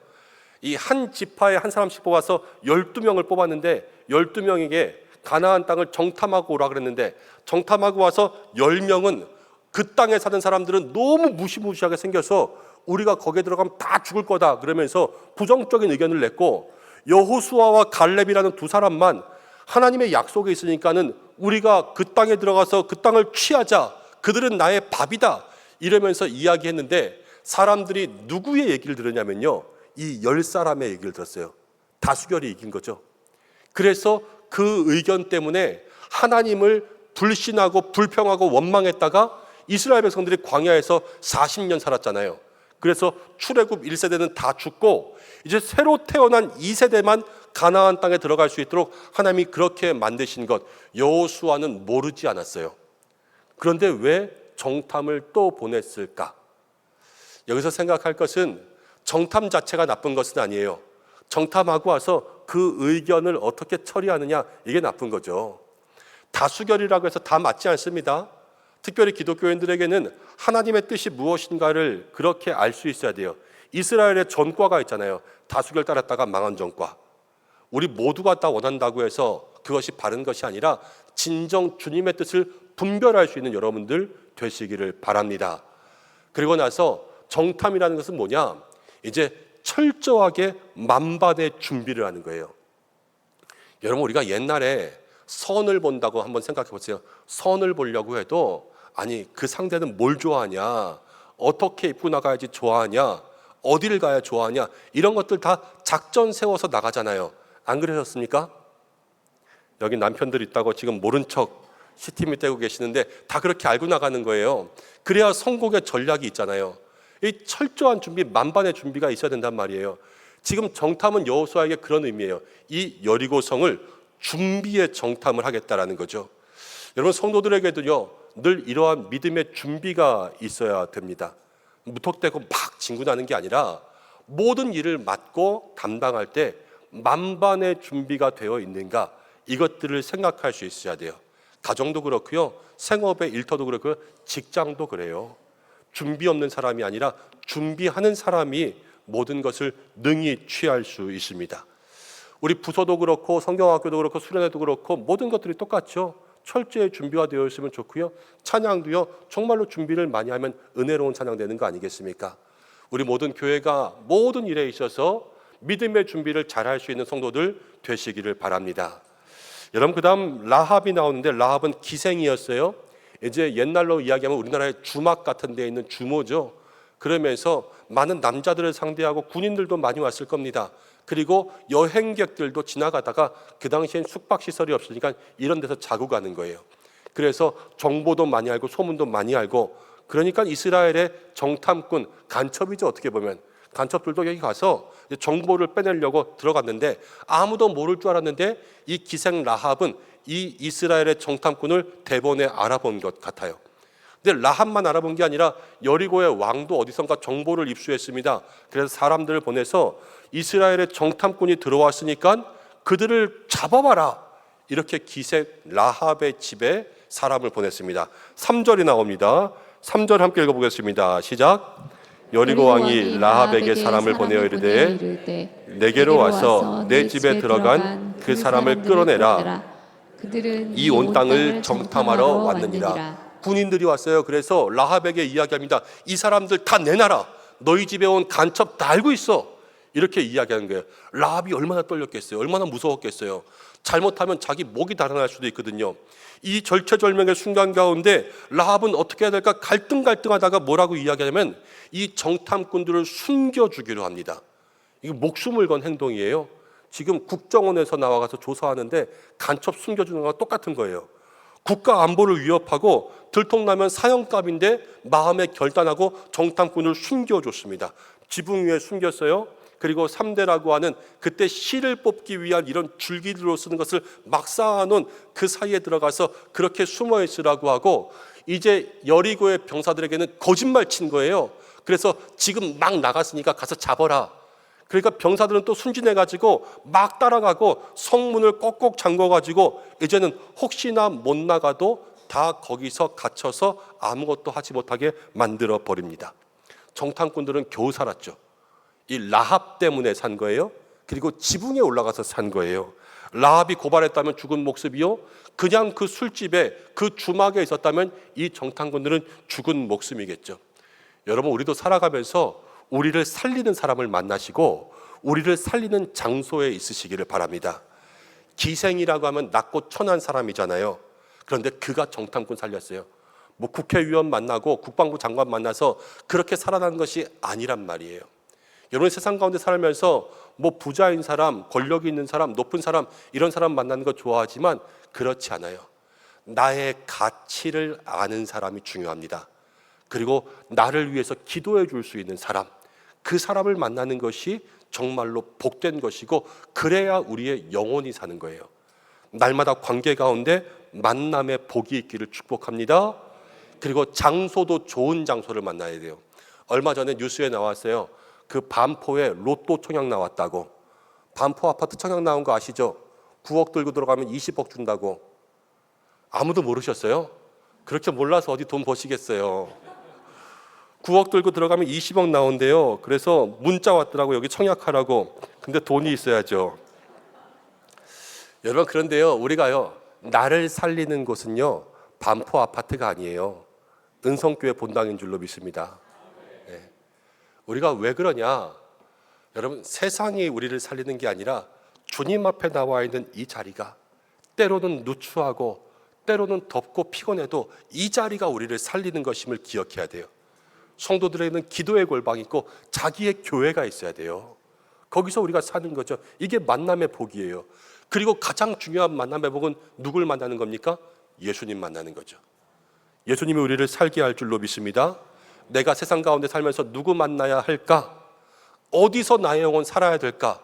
S3: 이 한 지파에 한 사람씩 뽑아서 12명을 뽑았는데 12명에게 가나안 땅을 정탐하고 오라 그랬는데, 정탐하고 와서 10명은 그 땅에 사는 사람들은 너무 무시무시하게 생겨서 우리가 거기에 들어가면 다 죽을 거다 그러면서 부정적인 의견을 냈고, 여호수아와 갈렙이라는 2사람만 하나님의 약속에 있으니까는 우리가 그 땅에 들어가서 그 땅을 취하자, 그들은 나의 밥이다 이러면서 이야기했는데, 사람들이 누구의 얘기를 들으냐면요, 이 10사람의 얘기를 들었어요. 다수결이 이긴 거죠. 그래서 그 의견 때문에 하나님을 불신하고 불평하고 원망했다가 이스라엘 백성들이 광야에서 40년 살았잖아요. 그래서 출애굽 1세대는 다 죽고 이제 새로 태어난 2세대만 가나안 땅에 들어갈 수 있도록 하나님이 그렇게 만드신 것, 여호수아는 모르지 않았어요. 그런데 왜 정탐을 또 보냈을까? 여기서 생각할 것은 정탐 자체가 나쁜 것은 아니에요. 정탐하고 와서 그 의견을 어떻게 처리하느냐, 이게 나쁜 거죠. 다수결이라고 해서 다 맞지 않습니다. 특별히 기독교인들에게는 하나님의 뜻이 무엇인가를 그렇게 알 수 있어야 돼요. 이스라엘의 전과가 있잖아요. 다수결 따랐다가 망한 전과. 우리 모두가 다 원한다고 해서 그것이 바른 것이 아니라 진정 주님의 뜻을 분별할 수 있는 여러분들 되시기를 바랍니다. 그리고 나서 정탐이라는 것은 뭐냐? 이제 철저하게 만반의 준비를 하는 거예요. 여러분, 우리가 옛날에 선을 본다고 한번 생각해 보세요. 선을 보려고 해도 아니 그 상대는 뭘 좋아하냐, 어떻게 입고 나가야지 좋아하냐, 어디를 가야 좋아하냐, 이런 것들 다 작전 세워서 나가잖아요. 안 그러셨습니까? 여기 남편들 있다고 지금 모른 척 시티미 떼고 계시는데 다 그렇게 알고 나가는 거예요. 그래야 성공의 전략이 있잖아요. 이 철저한 준비, 만반의 준비가 있어야 된단 말이에요. 지금 정탐은 여호수아에게 그런 의미예요. 이 여리고성을 준비의 정탐을 하겠다라는 거죠. 여러분, 성도들에게도요 늘 이러한 믿음의 준비가 있어야 됩니다. 무턱대고 막 진군하는 게 아니라 모든 일을 맡고 담당할 때 만반의 준비가 되어 있는가, 이것들을 생각할 수 있어야 돼요. 가정도 그렇고요, 생업의 일터도 그렇고요, 직장도 그래요. 준비 없는 사람이 아니라 준비하는 사람이 모든 것을 능히 취할 수 있습니다. 우리 부서도 그렇고 성경학교도 그렇고 수련회도 그렇고 모든 것들이 똑같죠. 철저히 준비가 되어 있으면 좋고요, 찬양도요 정말로 준비를 많이 하면 은혜로운 찬양 되는 거 아니겠습니까? 우리 모든 교회가 모든 일에 있어서 믿음의 준비를 잘할 수 있는 성도들 되시기를 바랍니다. 여러분, 그 다음 라합이 나오는데, 라합은 기생이었어요. 이제 옛날로 이야기하면 우리나라의 주막 같은 데에 있는 주모죠. 그러면서 많은 남자들을 상대하고 군인들도 많이 왔을 겁니다. 그리고 여행객들도 지나가다가 그 당시엔 숙박시설이 없으니까 이런 데서 자고 가는 거예요. 그래서 정보도 많이 알고 소문도 많이 알고, 그러니까 이스라엘의 정탐꾼, 간첩이죠. 어떻게 보면 간첩들도 여기 가서 정보를 빼내려고 들어갔는데 아무도 모를 줄 알았는데 이 기생 라합은 이 이스라엘의 정탐꾼을 대번에 알아본 것 같아요. 근데 라합만 알아본 게 아니라 여리고의 왕도 어디선가 정보를 입수했습니다. 그래서 사람들을 보내서 이스라엘의 정탐꾼이 들어왔으니까 그들을 잡아봐라, 이렇게 기생 라합의 집에 사람을 보냈습니다. 3절이 나옵니다. 3절 함께 읽어보겠습니다. 시작. 여리고 왕이 라합에게 사람을 보내어 이르되 내게로 와서 내 집에 들어간 그 사람을 끌어내라.
S4: 그들은
S3: 이 온 땅을 정탐하러 왔느니라. 군인들이 왔어요. 그래서 라합에게 이야기합니다. 이 사람들 다 내놔라. 너희 집에 온 간첩 다 알고 있어. 이렇게 이야기하는 거예요. 라합이 얼마나 떨렸겠어요. 얼마나 무서웠겠어요. 잘못하면 자기 목이 달아날 수도 있거든요. 이 절체절명의 순간 가운데 라합은 어떻게 해야 될까 갈등하다가 뭐라고 이야기하냐면 이 정탐꾼들을 숨겨주기로 합니다. 이게 목숨을 건 행동이에요. 지금 국정원에서 나와가서 조사하는데 간첩 숨겨주는 거랑 똑같은 거예요. 국가 안보를 위협하고 들통나면 사형감인데 마음에 결단하고 정탐꾼을 숨겨줬습니다. 지붕 위에 숨겼어요. 그리고 3대라고 하는 그때 실을 뽑기 위한 이런 줄기로 쓰는 것을 막 쌓아놓은 그 사이에 들어가서 그렇게 숨어 있으라고 하고, 이제 여리고의 병사들에게는 거짓말 친 거예요. 그래서 지금 막 나갔으니까 가서 잡아라. 그러니까 병사들은 또 순진해가지고 막 따라가고 성문을 꼭꼭 잠궈가지고 이제는 혹시나 못 나가도 다 거기서 갇혀서 아무것도 하지 못하게 만들어 버립니다. 정탐꾼들은 겨우 살았죠. 이 라합 때문에 산 거예요. 그리고 지붕에 올라가서 산 거예요. 라합이 고발했다면 죽은 목숨이요, 그냥 그 술집에 그 주막에 있었다면 이 정탐꾼들은 죽은 목숨이겠죠. 여러분, 우리도 살아가면서 우리를 살리는 사람을 만나시고 우리를 살리는 장소에 있으시기를 바랍니다. 기생이라고 하면 낮고 천한 사람이잖아요. 그런데 그가 정탐꾼 살렸어요. 뭐 국회의원 만나고 국방부 장관 만나서 그렇게 살아나는 것이 아니란 말이에요. 여러분, 세상 가운데 살면서 뭐 부자인 사람, 권력이 있는 사람, 높은 사람, 이런 사람 만나는 거 좋아하지만 그렇지 않아요. 나의 가치를 아는 사람이 중요합니다. 그리고 나를 위해서 기도해 줄 수 있는 사람, 그 사람을 만나는 것이 정말로 복된 것이고, 그래야 우리의 영혼이 사는 거예요. 날마다 관계 가운데 만남의 복이 있기를 축복합니다. 그리고 장소도 좋은 장소를 만나야 돼요. 얼마 전에 뉴스에 나왔어요. 그 반포에 로또 청약 나왔다고. 반포 아파트 청약 나온 거 아시죠? 9억 들고 들어가면 20억 준다고. 아무도 모르셨어요? 그렇게 몰라서 어디 돈 버시겠어요. 9억 들고 들어가면 20억 나온대요. 그래서 문자 왔더라고, 여기 청약하라고. 근데 돈이 있어야죠. 여러분, 그런데요, 우리가요, 나를 살리는 곳은요, 반포 아파트가 아니에요. 은성교회 본당인 줄로 믿습니다. 네. 우리가 왜 그러냐? 여러분, 세상이 우리를 살리는 게 아니라 주님 앞에 나와 있는 이 자리가, 때로는 누추하고 때로는 덥고 피곤해도 이 자리가 우리를 살리는 것임을 기억해야 돼요. 성도들에게는 기도의 골방이 있고 자기의 교회가 있어야 돼요. 거기서 우리가 사는 거죠. 이게 만남의 복이에요. 그리고 가장 중요한 만남의 복은 누굴 만나는 겁니까? 예수님 만나는 거죠. 예수님이 우리를 살게 할 줄로 믿습니다. 내가 세상 가운데 살면서 누구 만나야 할까? 어디서 나의 영혼 살아야 될까?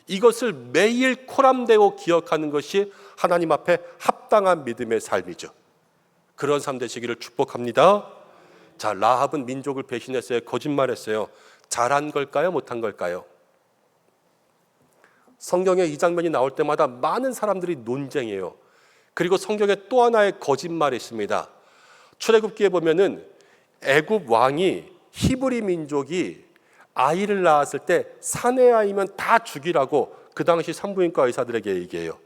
S3: 이것을 매일 코람되고 기억하는 것이 하나님 앞에 합당한 믿음의 삶이죠. 그런 삶 되시기를 축복합니다. 자, 라합은 민족을 배신했어요. 거짓말했어요. 잘한 걸까요? 못한 걸까요? 성경에 이 장면이 나올 때마다 많은 사람들이 논쟁해요. 그리고 성경에 또 하나의 거짓말이 있습니다. 출애굽기에 보면은 애굽 왕이 히브리 민족이 아이를 낳았을 때 사내 아이면 다 죽이라고 그 당시 산부인과 의사들에게 얘기해요.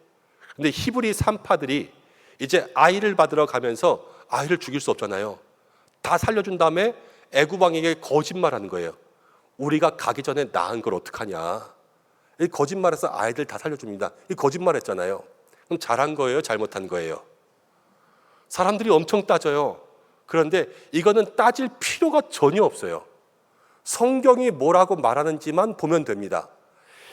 S3: 근데 히브리 산파들이 이제 아이를 받으러 가면서 아이를 죽일 수 없잖아요. 다 살려준 다음에 애굽 왕에게 거짓말하는 거예요. 우리가 가기 전에 낳은 걸 어떡하냐. 이 거짓말해서 아이들 다 살려줍니다. 이 거짓말했잖아요. 그럼 잘한 거예요? 잘못한 거예요? 사람들이 엄청 따져요. 그런데 이거는 따질 필요가 전혀 없어요. 성경이 뭐라고 말하는지만 보면 됩니다.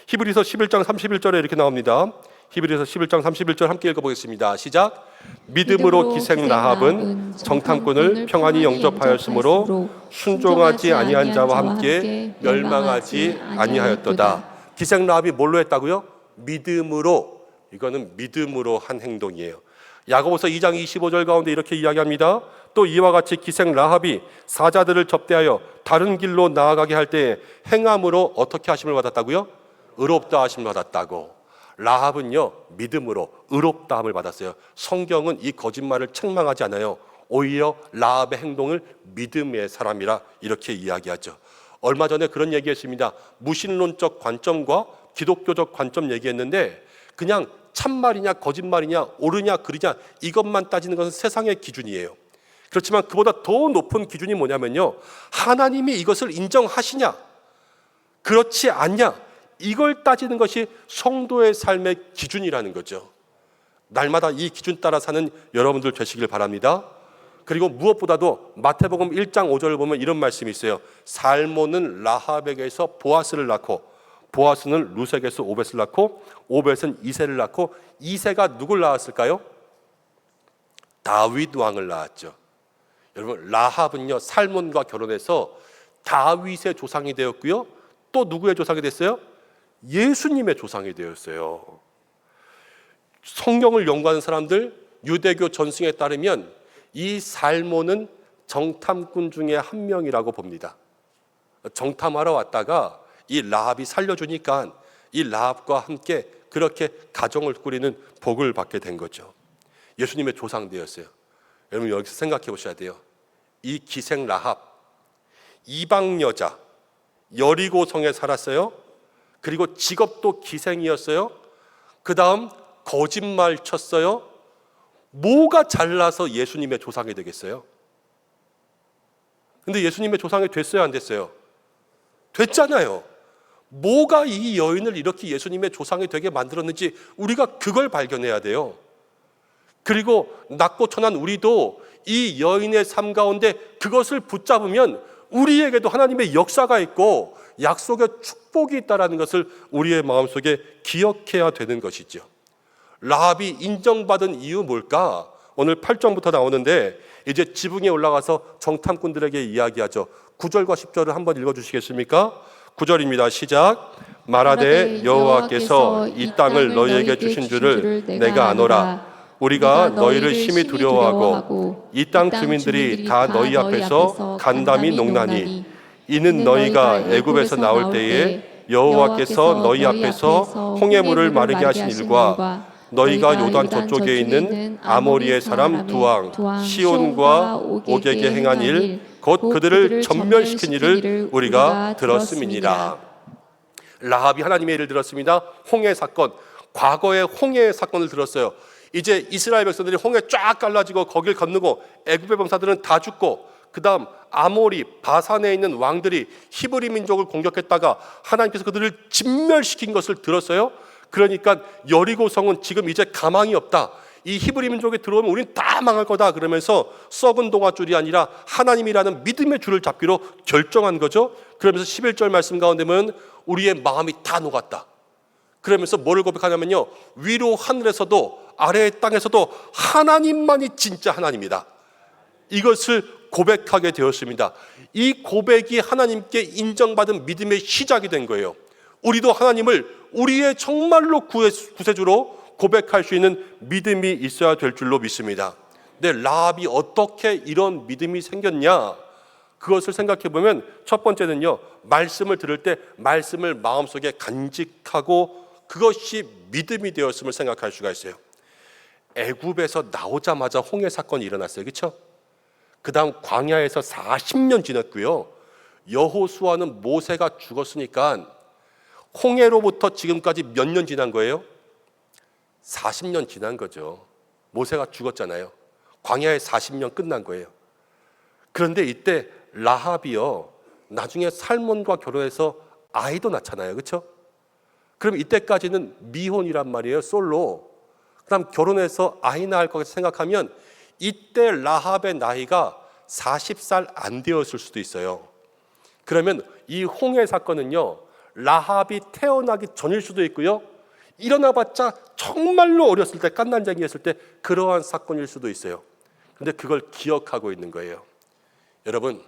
S3: 히브리서 11장 31절에 이렇게 나옵니다. 히브리서 11장 31절 함께 읽어보겠습니다. 시작. 믿음으로 기생 라합은 정탐꾼을 평안히 영접하였으므로 순종하지 아니한 자와 함께 멸망하지 아니하였도다. 기생 라합이 뭘로 했다고요? 믿음으로. 이거는 믿음으로 한 행동이에요. 야고보서 2장 25절 가운데 이렇게 이야기합니다. 또 이와 같이 기생 라합이 사자들을 접대하여 다른 길로 나아가게 할 때에 행함으로 어떻게 하심을 받았다고요? 의롭다 하심을 받았다고. 라합은요, 믿음으로 의롭다함을 받았어요. 성경은 이 거짓말을 책망하지 않아요. 오히려 라합의 행동을 믿음의 사람이라 이렇게 이야기하죠. 얼마 전에 그런 얘기했습니다. 무신론적 관점과 기독교적 관점 얘기했는데 그냥 참말이냐 거짓말이냐 옳으냐 그르냐 이것만 따지는 것은 세상의 기준이에요. 그렇지만 그보다 더 높은 기준이 뭐냐면요, 하나님이 이것을 인정하시냐 그렇지 않냐 이걸 따지는 것이 성도의 삶의 기준이라는 거죠. 날마다 이 기준 따라 사는 여러분들 되시길 바랍니다. 그리고 무엇보다도 마태복음 1장 5절을 보면 이런 말씀이 있어요. 살몬은 라합에게서 보아스를 낳고 보아스는 루색에서 오벳을 낳고 오벳은 이새를 낳고 이새가 누굴 낳았을까요? 다윗 왕을 낳았죠. 여러분, 라합은요 살몬과 결혼해서 다윗의 조상이 되었고요. 또 누구의 조상이 됐어요? 예수님의 조상이 되었어요. 성경을 연구하는 사람들, 유대교 전승에 따르면 이 살몬은 정탐꾼 중에 한 명이라고 봅니다. 정탐하러 왔다가 이 라합이 살려주니까 이 라합과 함께 그렇게 가정을 꾸리는 복을 받게 된 거죠. 예수님의 조상 되었어요. 여러분 여기서 생각해 보셔야 돼요. 이 기생 라합, 이방 여자, 여리고성에 살았어요. 그리고 직업도 기생이었어요. 그 다음 거짓말 쳤어요. 뭐가 잘나서 예수님의 조상이 되겠어요? 근데 예수님의 조상이 됐어요, 안 됐어요? 됐잖아요. 뭐가 이 여인을 이렇게 예수님의 조상이 되게 만들었는지 우리가 그걸 발견해야 돼요. 그리고 낮고 천한 우리도 이 여인의 삶 가운데 그것을 붙잡으면 우리에게도 하나님의 역사가 있고 약속의 축복이 있다는 것을 우리의 마음속에 기억해야 되는 것이죠. 라합이 인정받은 이유 뭘까? 오늘 8절부터 나오는데 이제 지붕에 올라가서 정탐꾼들에게 이야기하죠. 9절과 10절을 한번 읽어주시겠습니까? 9절입니다. 시작. 말하되 여호와께서 이 땅을 너희에게 주신 줄을 내가 아노라. 우리가 너희를 심히 두려워하고 이 땅 주민들이 다 너희 앞에서 간담이 농나니 이는 너희가 애굽에서 나올 때에 여호와께서 너희 앞에서 홍해물을 마르게 하신 일과 너희가 요단 저쪽에 있는 아모리의 사람 두 왕 시온과 오게게 행한 일 곧 그들을 전멸시킨 일을 우리가 들었음이니라. 라합이 하나님의 일을 들었습니다. 홍해 사건, 과거의 홍해 사건을 들었어요. 이제 이스라엘 백성들이 홍해 쫙 갈라지고 거길 건너고 애굽의 병사들은 다 죽고, 그 다음 아모리 바산에 있는 왕들이 히브리 민족을 공격했다가 하나님께서 그들을 진멸시킨 것을 들었어요. 그러니까 여리고성은 지금 이제 가망이 없다. 이 히브리 민족에 들어오면 우린 다 망할 거다. 그러면서 썩은 동아줄이 아니라 하나님이라는 믿음의 줄을 잡기로 결정한 거죠. 그러면서 11절 말씀 가운데 보면 우리의 마음이 다 녹았다. 그러면서 뭐를 고백하냐면요, 위로 하늘에서도 아래의 땅에서도 하나님만이 진짜 하나님이다. 이것을 고백하게 되었습니다. 이 고백이 하나님께 인정받은 믿음의 시작이 된 거예요. 우리도 하나님을 우리의 정말로 구세주로 고백할 수 있는 믿음이 있어야 될 줄로 믿습니다. 근데 라합이 어떻게 이런 믿음이 생겼냐? 그것을 생각해 보면 첫 번째는요, 말씀을 들을 때 말씀을 마음속에 간직하고 그것이 믿음이 되었음을 생각할 수가 있어요. 애굽에서 나오자마자 홍해 사건이 일어났어요. 그렇죠? 그 다음 광야에서 40년 지났고요. 여호수아는 모세가 죽었으니까 홍해로부터 지금까지 몇 년 지난 거예요? 40년 지난 거죠. 모세가 죽었잖아요. 광야에 40년 끝난 거예요. 그런데 이때 라합이요, 나중에 살몬과 결혼해서 아이도 낳잖아요. 그렇죠? 그럼 이때까지는 미혼이란 말이에요. 솔로. 그다음 결혼해서 아이 낳을 것 생각하면 이때 라합의 나이가 40살 안 되었을 수도 있어요. 그러면 이 홍해 사건은요, 라합이 태어나기 전일 수도 있고요, 일어나봤자 정말로 어렸을 때 깐난쟁이였을 때 그러한 사건일 수도 있어요. 그런데 그걸 기억하고 있는 거예요. 여러분,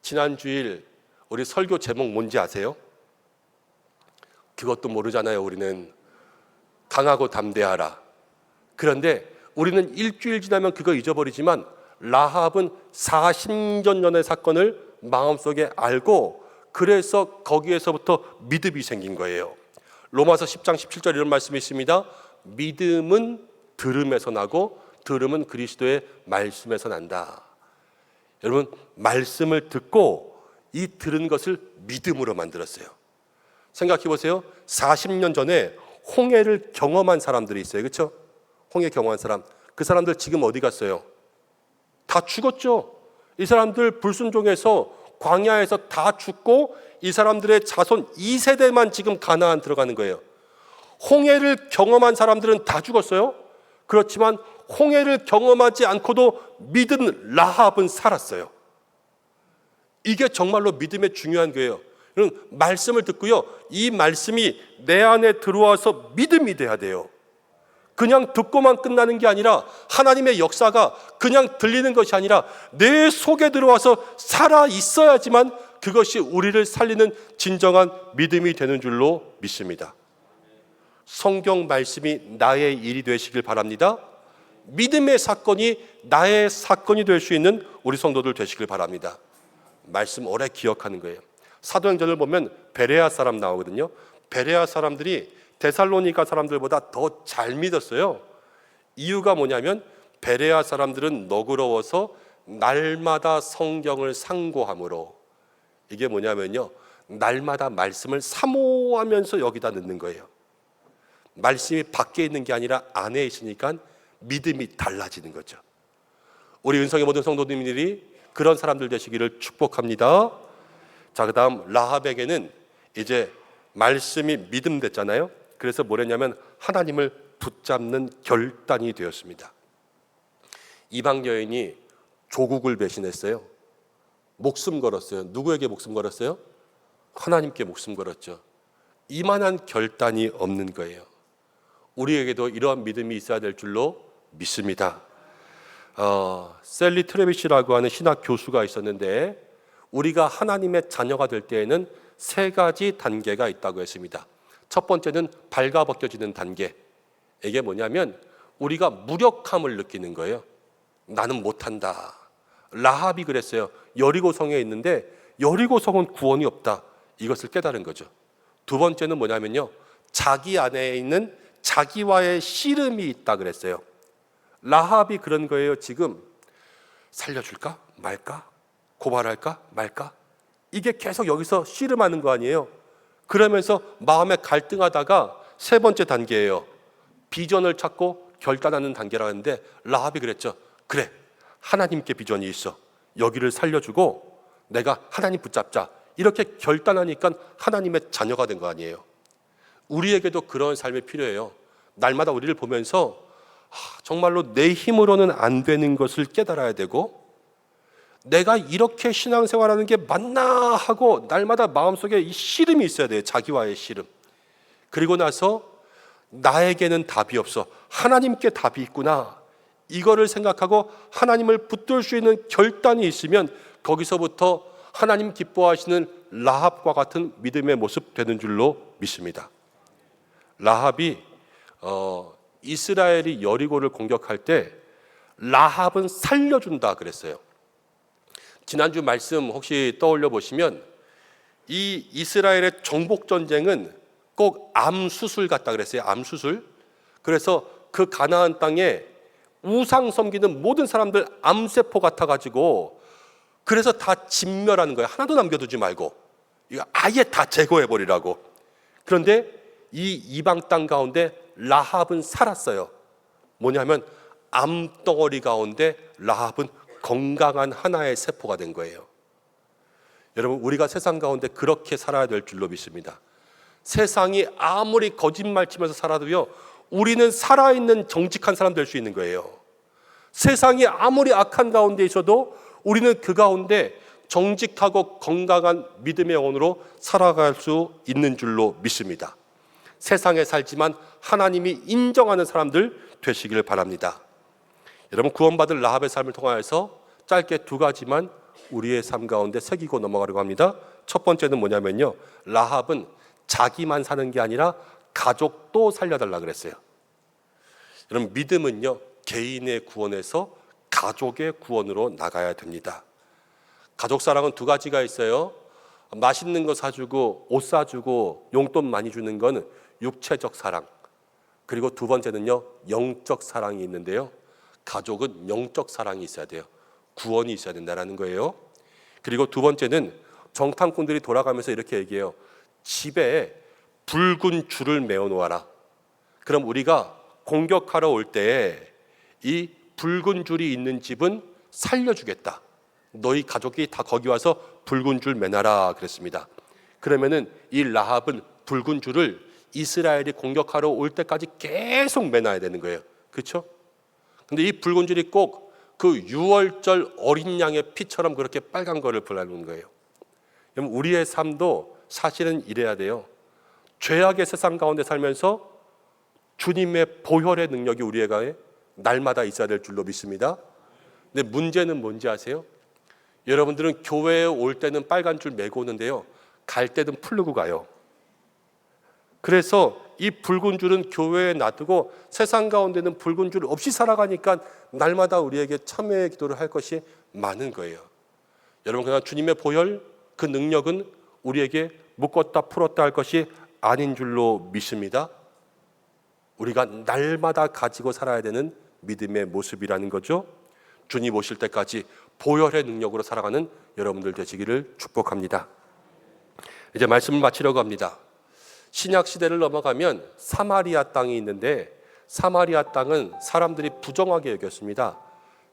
S3: 지난 주일 우리 설교 제목 뭔지 아세요? 그것도 모르잖아요. 우리는 강하고 담대하라. 그런데 우리는 일주일 지나면 그거 잊어버리지만 라합은 40년 전의 사건을 마음속에 알고 그래서 거기에서부터 믿음이 생긴 거예요. 로마서 10장 17절 이런 말씀이 있습니다. 믿음은 들음에서 나고 들음은 그리스도의 말씀에서 난다. 여러분, 말씀을 듣고 이 들은 것을 믿음으로 만들었어요. 생각해 보세요. 40년 전에 홍해를 경험한 사람들이 있어요. 그렇죠? 홍해 경험한 사람. 그 사람들 지금 어디 갔어요? 다 죽었죠. 이 사람들 불순종해서 광야에서 다 죽고 이 사람들의 자손 2세대만 지금 가나안 들어가는 거예요. 홍해를 경험한 사람들은 다 죽었어요. 그렇지만 홍해를 경험하지 않고도 믿은 라합은 살았어요. 이게 정말로 믿음의 중요한 거예요. 여러분, 말씀을 듣고요, 이 말씀이 내 안에 들어와서 믿음이 돼야 돼요. 그냥 듣고만 끝나는 게 아니라 하나님의 역사가 그냥 들리는 것이 아니라 내 속에 들어와서 살아 있어야지만 그것이 우리를 살리는 진정한 믿음이 되는 줄로 믿습니다. 성경 말씀이 나의 일이 되시길 바랍니다. 믿음의 사건이 나의 사건이 될 수 있는 우리 성도들 되시길 바랍니다. 말씀 오래 기억하는 거예요. 사도행전을 보면 베레아 사람 나오거든요. 베레아 사람들이 데살로니가 사람들보다 더 잘 믿었어요. 이유가 뭐냐면 베레아 사람들은 너그러워서 날마다 성경을 상고함으로, 이게 뭐냐면요, 날마다 말씀을 사모하면서 여기다 넣는 거예요. 말씀이 밖에 있는 게 아니라 안에 있으니까 믿음이 달라지는 거죠. 우리 은성의 모든 성도님들이 그런 사람들 되시기를 축복합니다. 자, 그 다음 라합에게는 이제 말씀이 믿음 됐잖아요. 그래서 뭐랬냐면 하나님을 붙잡는 결단이 되었습니다. 이방 여인이 조국을 배신했어요. 목숨 걸었어요. 누구에게 목숨 걸었어요? 하나님께 목숨 걸었죠. 이만한 결단이 없는 거예요. 우리에게도 이러한 믿음이 있어야 될 줄로 믿습니다. 셀리 트레비시라고 하는 신학 교수가 있었는데 우리가 하나님의 자녀가 될 때에는 3가지 단계가 있다고 했습니다. 첫 번째는 발가벗겨지는 단계. 이게 뭐냐면 우리가 무력함을 느끼는 거예요. 나는 못한다. 라합이 그랬어요. 여리고성에 있는데 여리고성은 구원이 없다. 이것을 깨달은 거죠. 두 번째는 뭐냐면요, 자기 안에 있는 자기와의 씨름이 있다 그랬어요. 라합이 그런 거예요. 지금 살려줄까 말까, 고발할까 말까, 이게 계속 여기서 씨름하는 거 아니에요. 그러면서 마음에 갈등하다가 세 번째 단계예요. 비전을 찾고 결단하는 단계라 하는데, 라합이 그랬죠. 그래, 하나님께 비전이 있어. 여기를 살려주고 내가 하나님 붙잡자. 이렇게 결단하니까 하나님의 자녀가 된 거 아니에요. 우리에게도 그런 삶이 필요해요. 날마다 우리를 보면서 정말로 내 힘으로는 안 되는 것을 깨달아야 되고, 내가 이렇게 신앙생활하는 게 맞나 하고 날마다 마음속에 이 씨름이 있어야 돼요. 자기와의 씨름. 그리고 나서 나에게는 답이 없어, 하나님께 답이 있구나, 이거를 생각하고 하나님을 붙들 수 있는 결단이 있으면 거기서부터 하나님 기뻐하시는 라합과 같은 믿음의 모습 되는 줄로 믿습니다. 라합이 이스라엘이 여리고를 공격할 때 라합은 살려준다 그랬어요. 지난주 말씀 혹시 떠올려 보시면 이 이스라엘의 정복 전쟁은 꼭 암 수술 같다 그랬어요. 암 수술. 그래서 그 가나안 땅에 우상 섬기는 모든 사람들 암세포 같아 가지고, 그래서 다 진멸하는 거예요. 하나도 남겨두지 말고 이거 아예 다 제거해 버리라고. 그런데 이 이방 땅 가운데 라합은 살았어요. 뭐냐면 암덩어리 가운데 라합은 건강한 하나의 세포가 된 거예요. 여러분, 우리가 세상 가운데 그렇게 살아야 될 줄로 믿습니다. 세상이 아무리 거짓말 치면서 살아도요, 우리는 살아있는 정직한 사람 될 수 있는 거예요. 세상이 아무리 악한 가운데 있어도 우리는 그 가운데 정직하고 건강한 믿음의 영혼으로 살아갈 수 있는 줄로 믿습니다. 세상에 살지만 하나님이 인정하는 사람들 되시길 바랍니다. 여러분, 구원받은 라합의 삶을 통하여서 짧게 두 가지만 우리의 삶 가운데 새기고 넘어가려고 합니다. 첫 번째는 뭐냐면요, 라합은 자기만 사는 게 아니라 가족도 살려달라 그랬어요. 여러분, 믿음은요, 개인의 구원에서 가족의 구원으로 나가야 됩니다. 가족 사랑은 두 가지가 있어요. 맛있는 거 사주고 옷 사주고 용돈 많이 주는 건 육체적 사랑. 그리고 두 번째는요, 영적 사랑이 있는데요, 가족은 영적 사랑이 있어야 돼요. 구원이 있어야 된다는 거예요. 그리고 두 번째는 정탐꾼들이 돌아가면서 이렇게 얘기해요. 집에 붉은 줄을 메어 놓아라. 그럼 우리가 공격하러 올 때 이 붉은 줄이 있는 집은 살려주겠다. 너희 가족이 다 거기 와서 붉은 줄 매놔라 그랬습니다. 그러면은 이 라합은 붉은 줄을 이스라엘이 공격하러 올 때까지 계속 매놔야 되는 거예요. 그렇죠? 근데 이 붉은 줄이 꼭 그 유월절 어린 양의 피처럼 그렇게 빨간 거를 보라는 거예요. 그럼 우리의 삶도 사실은 이래야 돼요. 죄악의 세상 가운데 살면서 주님의 보혈의 능력이 우리에게 날마다 있어야 될 줄로 믿습니다. 근데 문제는 뭔지 아세요? 여러분들은 교회에 올 때는 빨간 줄 메고 오는데요, 갈 때는 풀르고 가요. 그래서 이 붉은 줄은 교회에 놔두고 세상 가운데는 붉은 줄 없이 살아가니까 날마다 우리에게 참회의 기도를 할 것이 많은 거예요. 여러분, 그냥 주님의 보혈, 그 능력은 우리에게 묶었다 풀었다 할 것이 아닌 줄로 믿습니다. 우리가 날마다 가지고 살아야 되는 믿음의 모습이라는 거죠. 주님 오실 때까지 보혈의 능력으로 살아가는 여러분들 되시기를 축복합니다. 이제 말씀을 마치려고 합니다. 신약 시대를 넘어가면 사마리아 땅이 있는데, 사마리아 땅은 사람들이 부정하게 여겼습니다.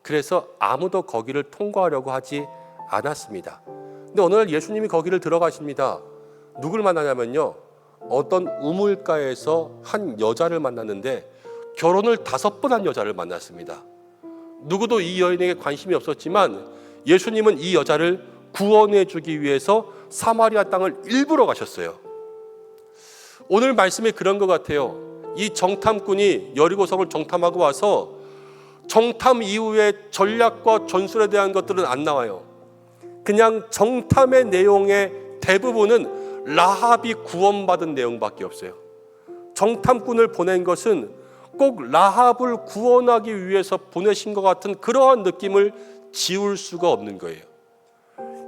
S3: 그래서 아무도 거기를 통과하려고 하지 않았습니다. 근데 어느 날 예수님이 거기를 들어가십니다. 누굴 만나냐면요, 어떤 우물가에서 한 여자를 만났는데 결혼을 5번 한 여자를 만났습니다. 누구도 이 여인에게 관심이 없었지만 예수님은 이 여자를 구원해 주기 위해서 사마리아 땅을 일부러 가셨어요. 오늘 말씀이 그런 것 같아요. 이 정탐꾼이 여리고성을 정탐하고 와서 정탐 이후에 전략과 전술에 대한 것들은 안 나와요. 그냥 정탐의 내용의 대부분은 라합이 구원받은 내용밖에 없어요. 정탐꾼을 보낸 것은 꼭 라합을 구원하기 위해서 보내신 것 같은 그러한 느낌을 지울 수가 없는 거예요.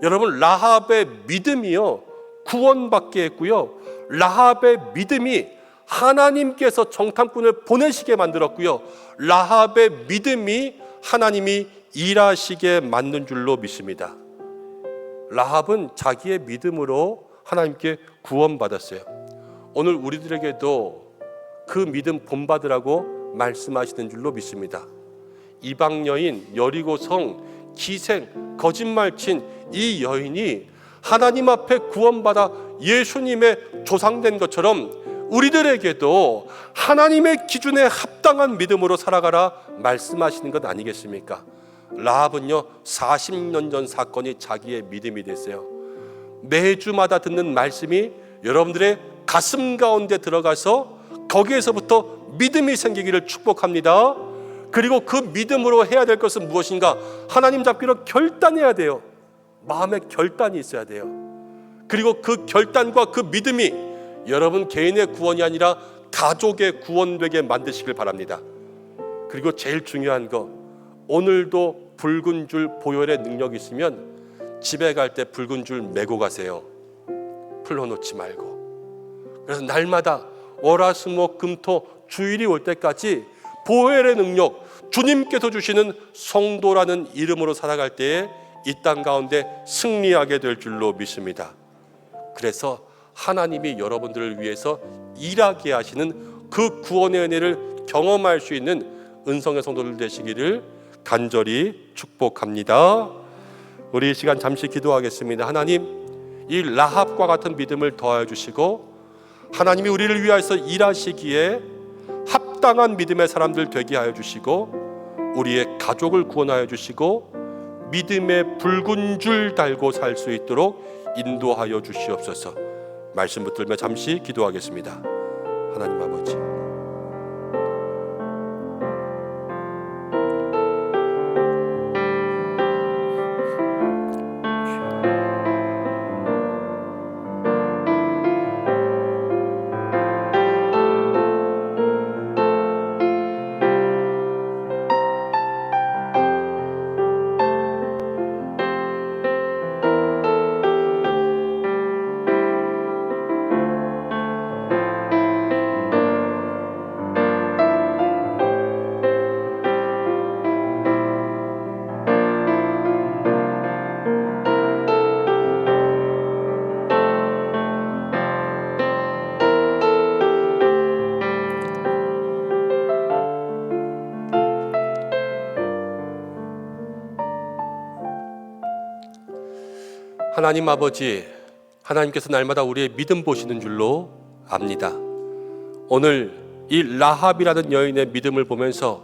S3: 여러분, 라합의 믿음이요, 구원받게 했고요, 라합의 믿음이 하나님께서 정탐꾼을 보내시게 만들었고요. 라합의 믿음이 하나님이 일하시게 만든 줄로 믿습니다. 라합은 자기의 믿음으로 하나님께 구원받았어요. 오늘 우리들에게도 그 믿음 본받으라고 말씀하시는 줄로 믿습니다. 이방 여인, 여리고성, 기생, 거짓말 친 이 여인이 하나님 앞에 구원받아 예수님의 조상된 것처럼 우리들에게도 하나님의 기준에 합당한 믿음으로 살아가라 말씀하시는 것 아니겠습니까? 라합은요 40년 전 사건이 자기의 믿음이 됐어요. 매주마다 듣는 말씀이 여러분들의 가슴 가운데 들어가서 거기에서부터 믿음이 생기기를 축복합니다. 그리고 그 믿음으로 해야 될 것은 무엇인가? 하나님 잡기로 결단해야 돼요. 마음에 결단이 있어야 돼요. 그리고 그 결단과 그 믿음이 여러분 개인의 구원이 아니라 가족의 구원되게 만드시길 바랍니다. 그리고 제일 중요한 거, 오늘도 붉은 줄 보혈의 능력이 있으면 집에 갈 때 붉은 줄 메고 가세요. 풀어놓지 말고. 그래서 날마다 월화수목금토 주일이 올 때까지 보혈의 능력, 주님께서 주시는 성도라는 이름으로 살아갈 때에 이 땅 가운데 승리하게 될 줄로 믿습니다. 그래서 하나님이 여러분들을 위해서 일하게 하시는 그 구원의 은혜를 경험할 수 있는 은성의 성도들 되시기를 간절히 축복합니다. 우리 이 시간 잠시 기도하겠습니다. 하나님, 이 라합과 같은 믿음을 더하여 주시고 하나님이 우리를 위하여서 일하시기에 합당한 믿음의 사람들 되게 하여 주시고 우리의 가족을 구원하여 주시고 믿음의 붉은 줄 달고 살 수 있도록 인도하여 주시옵소서. 말씀 붙들며 잠시 기도하겠습니다. 하나님 아버지, 하나님 아버지, 하나님께서 날마다 우리의 믿음 보시는 줄로 압니다. 오늘 이 라합이라는 여인의 믿음을 보면서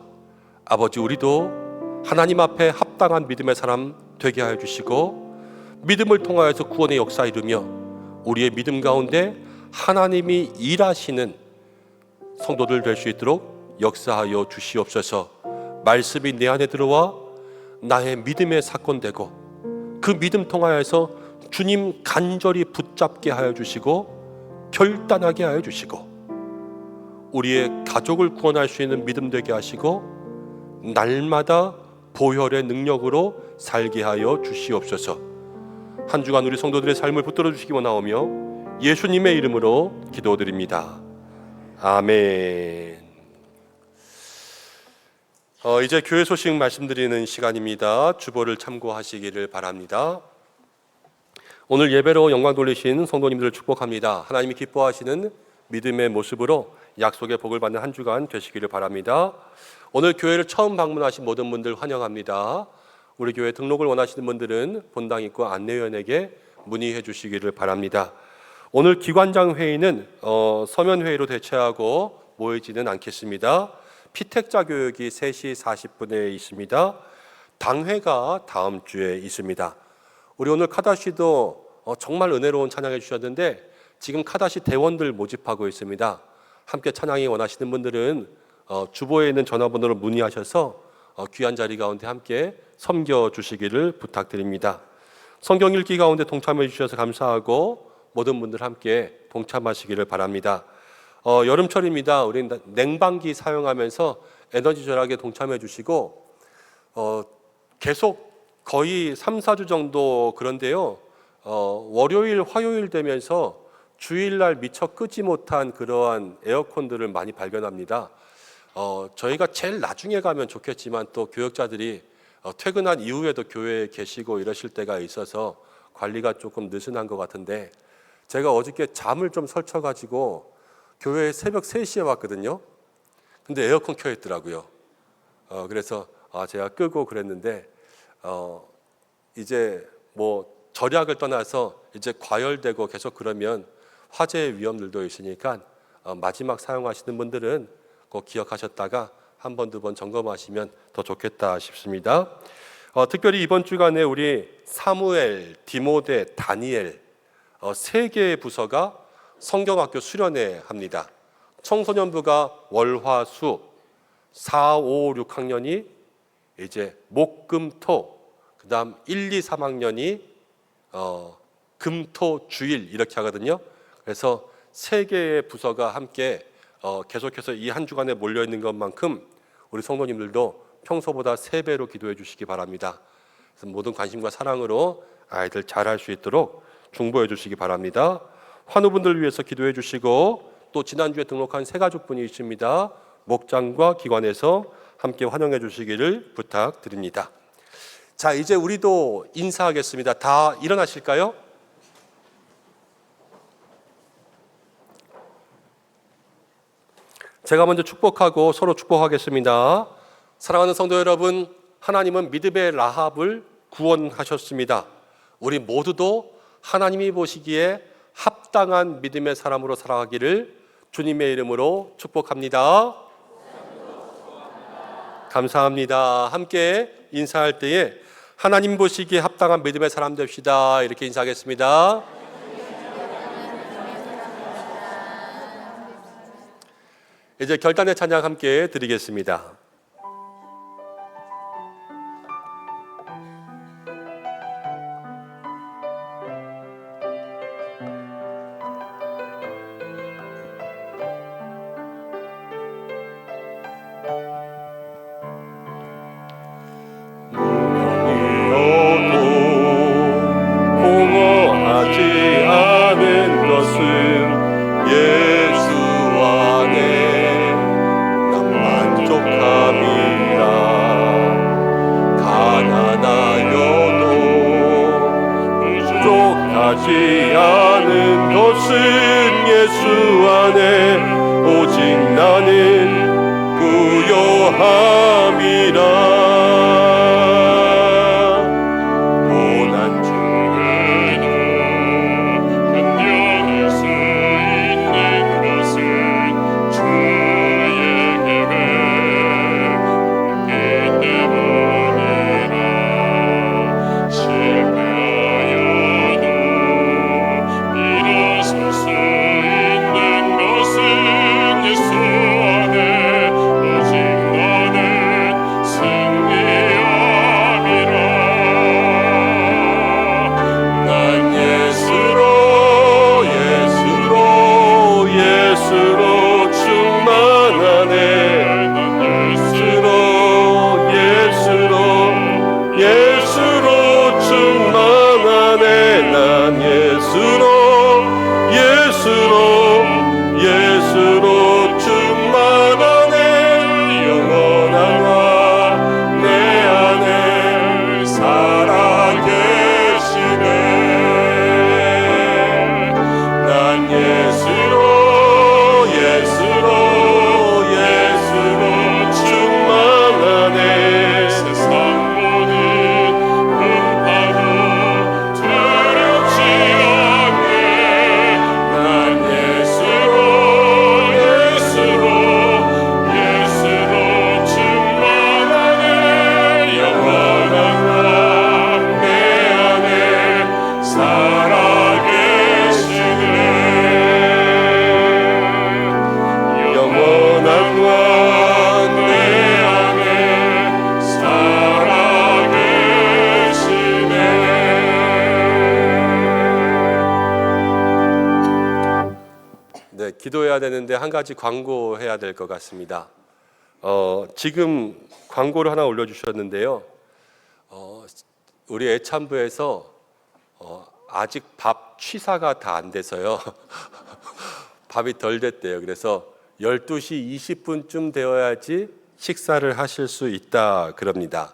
S3: 아버지, 우리도 하나님 앞에 합당한 믿음의 사람 되게 하여 주시고 믿음을 통하여서 구원의 역사 이루며 우리의 믿음 가운데 하나님이 일하시는 성도들 될 수 있도록 역사하여 주시옵소서. 말씀이 내 안에 들어와 나의 믿음의 사건 되고 그 믿음 통하여서 주님 간절히 붙잡게 하여 주시고 결단하게 하여 주시고 우리의 가족을 구원할 수 있는 믿음 되게 하시고 날마다 보혈의 능력으로 살게 하여 주시옵소서. 한 주간 우리 성도들의 삶을 붙들어 주시기 원하오며 예수님의 이름으로 기도드립니다. 아멘. 이제 교회 소식 말씀드리는 시간입니다. 주보를 참고하시기를 바랍니다. 오늘 예배로 영광 돌리신 성도님들을 축복합니다. 하나님이 기뻐하시는 믿음의 모습으로 약속의 복을 받는 한 주간 되시기를 바랍니다. 오늘 교회를 처음 방문하신 모든 분들 환영합니다. 우리 교회 등록을 원하시는 분들은 본당 입구 안내위원에게 문의해 주시기를 바랍니다. 오늘 기관장 회의는 서면 회의로 대체하고 모이지는 않겠습니다. 피택자 교육이 3시 40분에 있습니다. 당회가 다음 주에 있습니다. 우리 오늘 카다시도 정말 은혜로운 찬양해 주셨는데 지금 카다시 대원들 모집하고 있습니다. 함께 찬양이 원하시는 분들은 주보에 있는 전화번호로 문의하셔서 귀한 자리 가운데 함께 섬겨 주시기를 부탁드립니다. 성경 읽기 가운데 동참해 주셔서 감사하고 모든 분들 함께 동참하시기를 바랍니다. 여름철입니다. 우리 냉방기 사용하면서 에너지 절약에 동참해 주시고 계속 거의 3, 4주 정도 그런데요. 월요일, 화요일 되면서 주일날 미처 끄지 못한 그러한 에어컨들을 많이 발견합니다. 저희가 제일 나중에 가면 좋겠지만 또 교역자들이 퇴근한 이후에도 교회에 계시고 이러실 때가 있어서 관리가 조금 느슨한 것 같은데, 제가 어저께 잠을 좀 설쳐가지고 교회에 새벽 3시에 왔거든요. 근데 에어컨 켜 있더라고요. 그래서 제가 끄고 그랬는데, 이제 뭐 절약을 떠나서 이제 과열되고 계속 그러면 화재의 위험들도 있으니까 마지막 사용하시는 분들은 꼭 기억하셨다가 한 번, 두 번 점검하시면 더 좋겠다 싶습니다. 특별히 이번 주간에 우리 사무엘, 디모데, 다니엘 3개의 부서가 성경학교 수련회 합니다. 청소년부가 월, 화, 수, 4, 5, 6학년이 이제 목, 금, 토, 그 다음 1, 2, 3학년이 금, 토, 주일 이렇게 하거든요. 그래서 3개의 부서가 함께 계속해서 이 한 주간에 몰려있는 것만큼 우리 성도님들도 평소보다 3배로 기도해 주시기 바랍니다. 그래서 모든 관심과 사랑으로 아이들 잘할 수 있도록 중보해 주시기 바랍니다. 환우분들을 위해서 기도해 주시고, 또 지난주에 등록한 새 가족분이 있습니다. 목장과 기관에서 함께 환영해 주시기를 부탁드립니다. 자, 이제 우리도 인사하겠습니다. 다 일어나실까요? 제가 먼저 축복하고 서로 축복하겠습니다. 사랑하는 성도 여러분, 하나님은 믿음의 라합을 구원하셨습니다. 우리 모두도 하나님이 보시기에 합당한 믿음의 사람으로 살아가기를 주님의 이름으로 축복합니다. 감사합니다. 함께 인사할 때에 하나님 보시기에 합당한 믿음의 사람 됩시다. 이렇게 인사하겠습니다. 이제 결단의 찬양 함께 드리겠습니다.
S2: 공허하지 않은 것은 예수 안에 난 만족함이라. 가난하여도 부족하지 않은 것은 예수 안에 오직 나는 부요함이라. 예수로 충만하네. 영원한 왕 내 안에 살아계시네. 난 예수로 충만하네. 세상 모든 풍파도 두렵지 않네. 난 예수로 충만하네. 영원한 왕 내 안에 살아계시네. 영원한 왕 내 안에 살아계시네.
S3: 네, 기도해야 되는데 한 가지 광고해야 될 것 같습니다. 지금 광고를 하나 올려주셨는데요. 우리 애참부에서 아직 밥 밥 취사가 다 안 돼서요. 밥이 덜 됐대요. 그래서 12시 20분쯤 되어야지 식사를 하실 수 있다 그럽니다.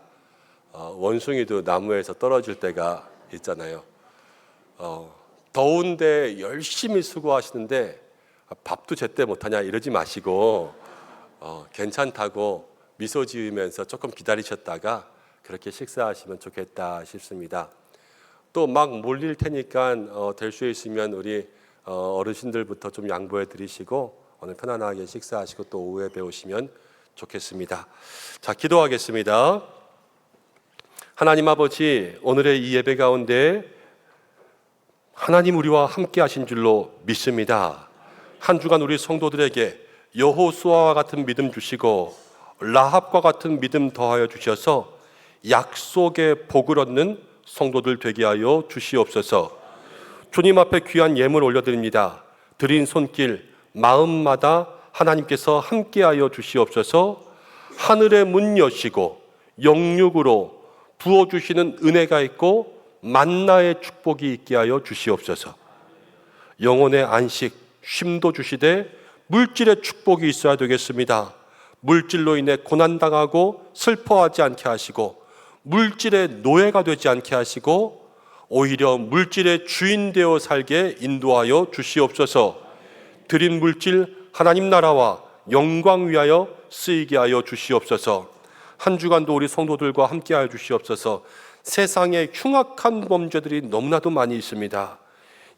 S3: 원숭이도 나무에서 떨어질 때가 있잖아요. 더운데 열심히 수고하시는데 밥도 제때 못하냐 이러지 마시고 괜찮다고 미소 지으면서 조금 기다리셨다가 그렇게 식사하시면 좋겠다 싶습니다. 또 막 몰릴 테니까 될 수 있으면 우리 어르신들부터 좀 양보해 드리시고 오늘 편안하게 식사하시고 또 오후에 배우시면 좋겠습니다. 자, 기도하겠습니다. 하나님 아버지, 오늘의 이 예배 가운데 하나님 우리와 함께 하신 줄로 믿습니다. 한 주간 우리 성도들에게 여호수아와 같은 믿음 주시고 라합과 같은 믿음 더하여 주셔서 약속의 복을 얻는 성도들 되게 하여 주시옵소서. 주님 앞에 귀한 예물 올려드립니다. 드린 손길 마음마다 하나님께서 함께하여 주시옵소서. 하늘의 문 여시고 영육으로 부어주시는 은혜가 있고 만나의 축복이 있게 하여 주시옵소서. 영혼의 안식, 쉼도 주시되 물질의 축복이 있어야 되겠습니다. 물질로 인해 고난당하고 슬퍼하지 않게 하시고 물질의 노예가 되지 않게 하시고 오히려 물질의 주인 되어 살게 인도하여 주시옵소서. 드린 물질 하나님 나라와 영광 위하여 쓰이게 하여 주시옵소서. 한 주간도 우리 성도들과 함께 하여 주시옵소서. 세상에 흉악한 범죄들이 너무나도 많이 있습니다.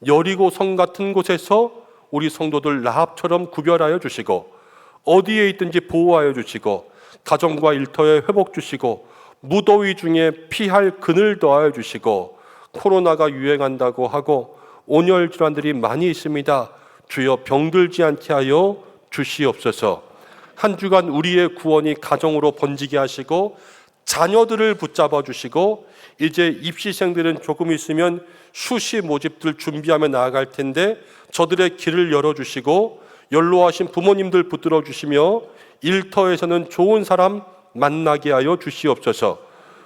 S3: 여리고 성 같은 곳에서 우리 성도들 라합처럼 구별하여 주시고 어디에 있든지 보호하여 주시고 가정과 일터에 회복 주시고 무더위 중에 피할 그늘 더하여 주시고 코로나가 유행한다고 하고 온열 질환들이 많이 있습니다. 주여 병들지 않게 하여 주시옵소서. 한 주간 우리의 구원이 가정으로 번지게 하시고 자녀들을 붙잡아 주시고 이제 입시생들은 조금 있으면 수시 모집들 준비하며 나아갈 텐데 저들의 길을 열어주시고 연로하신 부모님들 붙들어 주시며 일터에서는 좋은 사람 만나게 하여 주시옵소서.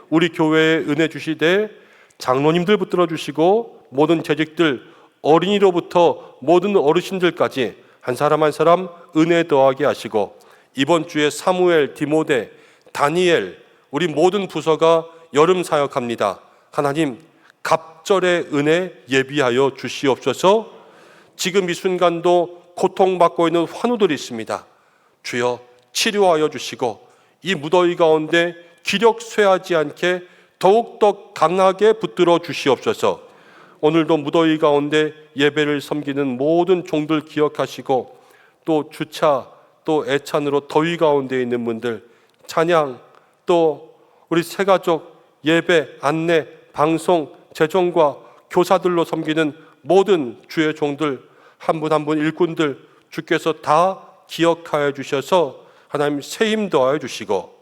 S3: 우리 교회에 은혜 주시되 장로님들 붙들어 주시고 모든 재직들 어린이로부터 모든 어르신들까지 한 사람 한 사람 은혜 더하게 하시고 이번 주에 사무엘, 디모데, 다니엘 우리 모든 부서가 여름 사역합니다. 하나님 갑절의 은혜 예비하여 주시옵소서. 지금 이 순간도 고통받고 있는 환우들이 있습니다. 주여 치료하여 주시고 이 무더위 가운데 기력 쇠하지 않게 더욱더 강하게 붙들어 주시옵소서. 오늘도 무더위 가운데 예배를 섬기는 모든 종들 기억하시고 또 주차 또 애찬으로 더위 가운데 있는 분들 찬양 또 우리 새가족 예배 안내 방송 재정과 교사들로 섬기는 모든 주의 종들 한 분 한 분 일꾼들 주께서 다 기억하여 주셔서 하나님 새 힘 더하여 주시고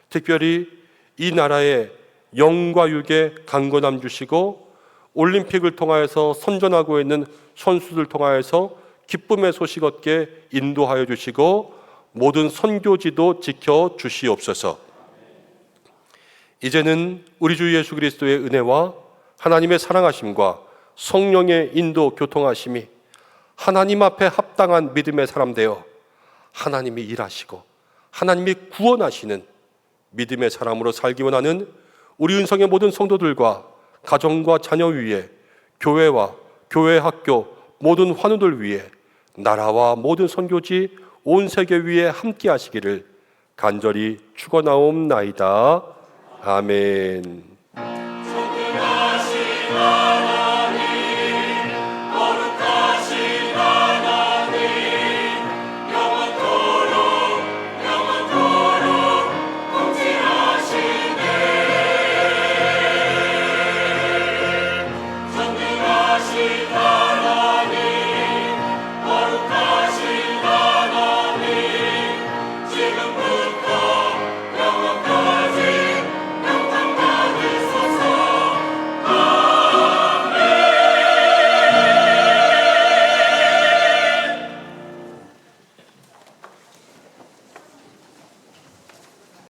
S3: 특별히 이 나라에 영과 육의 강건함 주시고 올림픽을 통하여서 선전하고 있는 선수들 통하여서 기쁨의 소식 얻게 인도하여 주시고 모든 선교지도 지켜 주시옵소서. 이제는 우리 주 예수 그리스도의 은혜와 하나님의 사랑하심과 성령의 인도 교통하심이 하나님 앞에 합당한 믿음의 사람 되어 하나님이 일하시고 하나님이 구원하시는 믿음의 사람으로 살기 원하는 우리 은성의 모든 성도들과 가정과 자녀 위에 교회와 교회 학교 모든 환우들 위에 나라와 모든 선교지 온 세계 위에 함께 하시기를 간절히 축원하옵나이다. 아멘.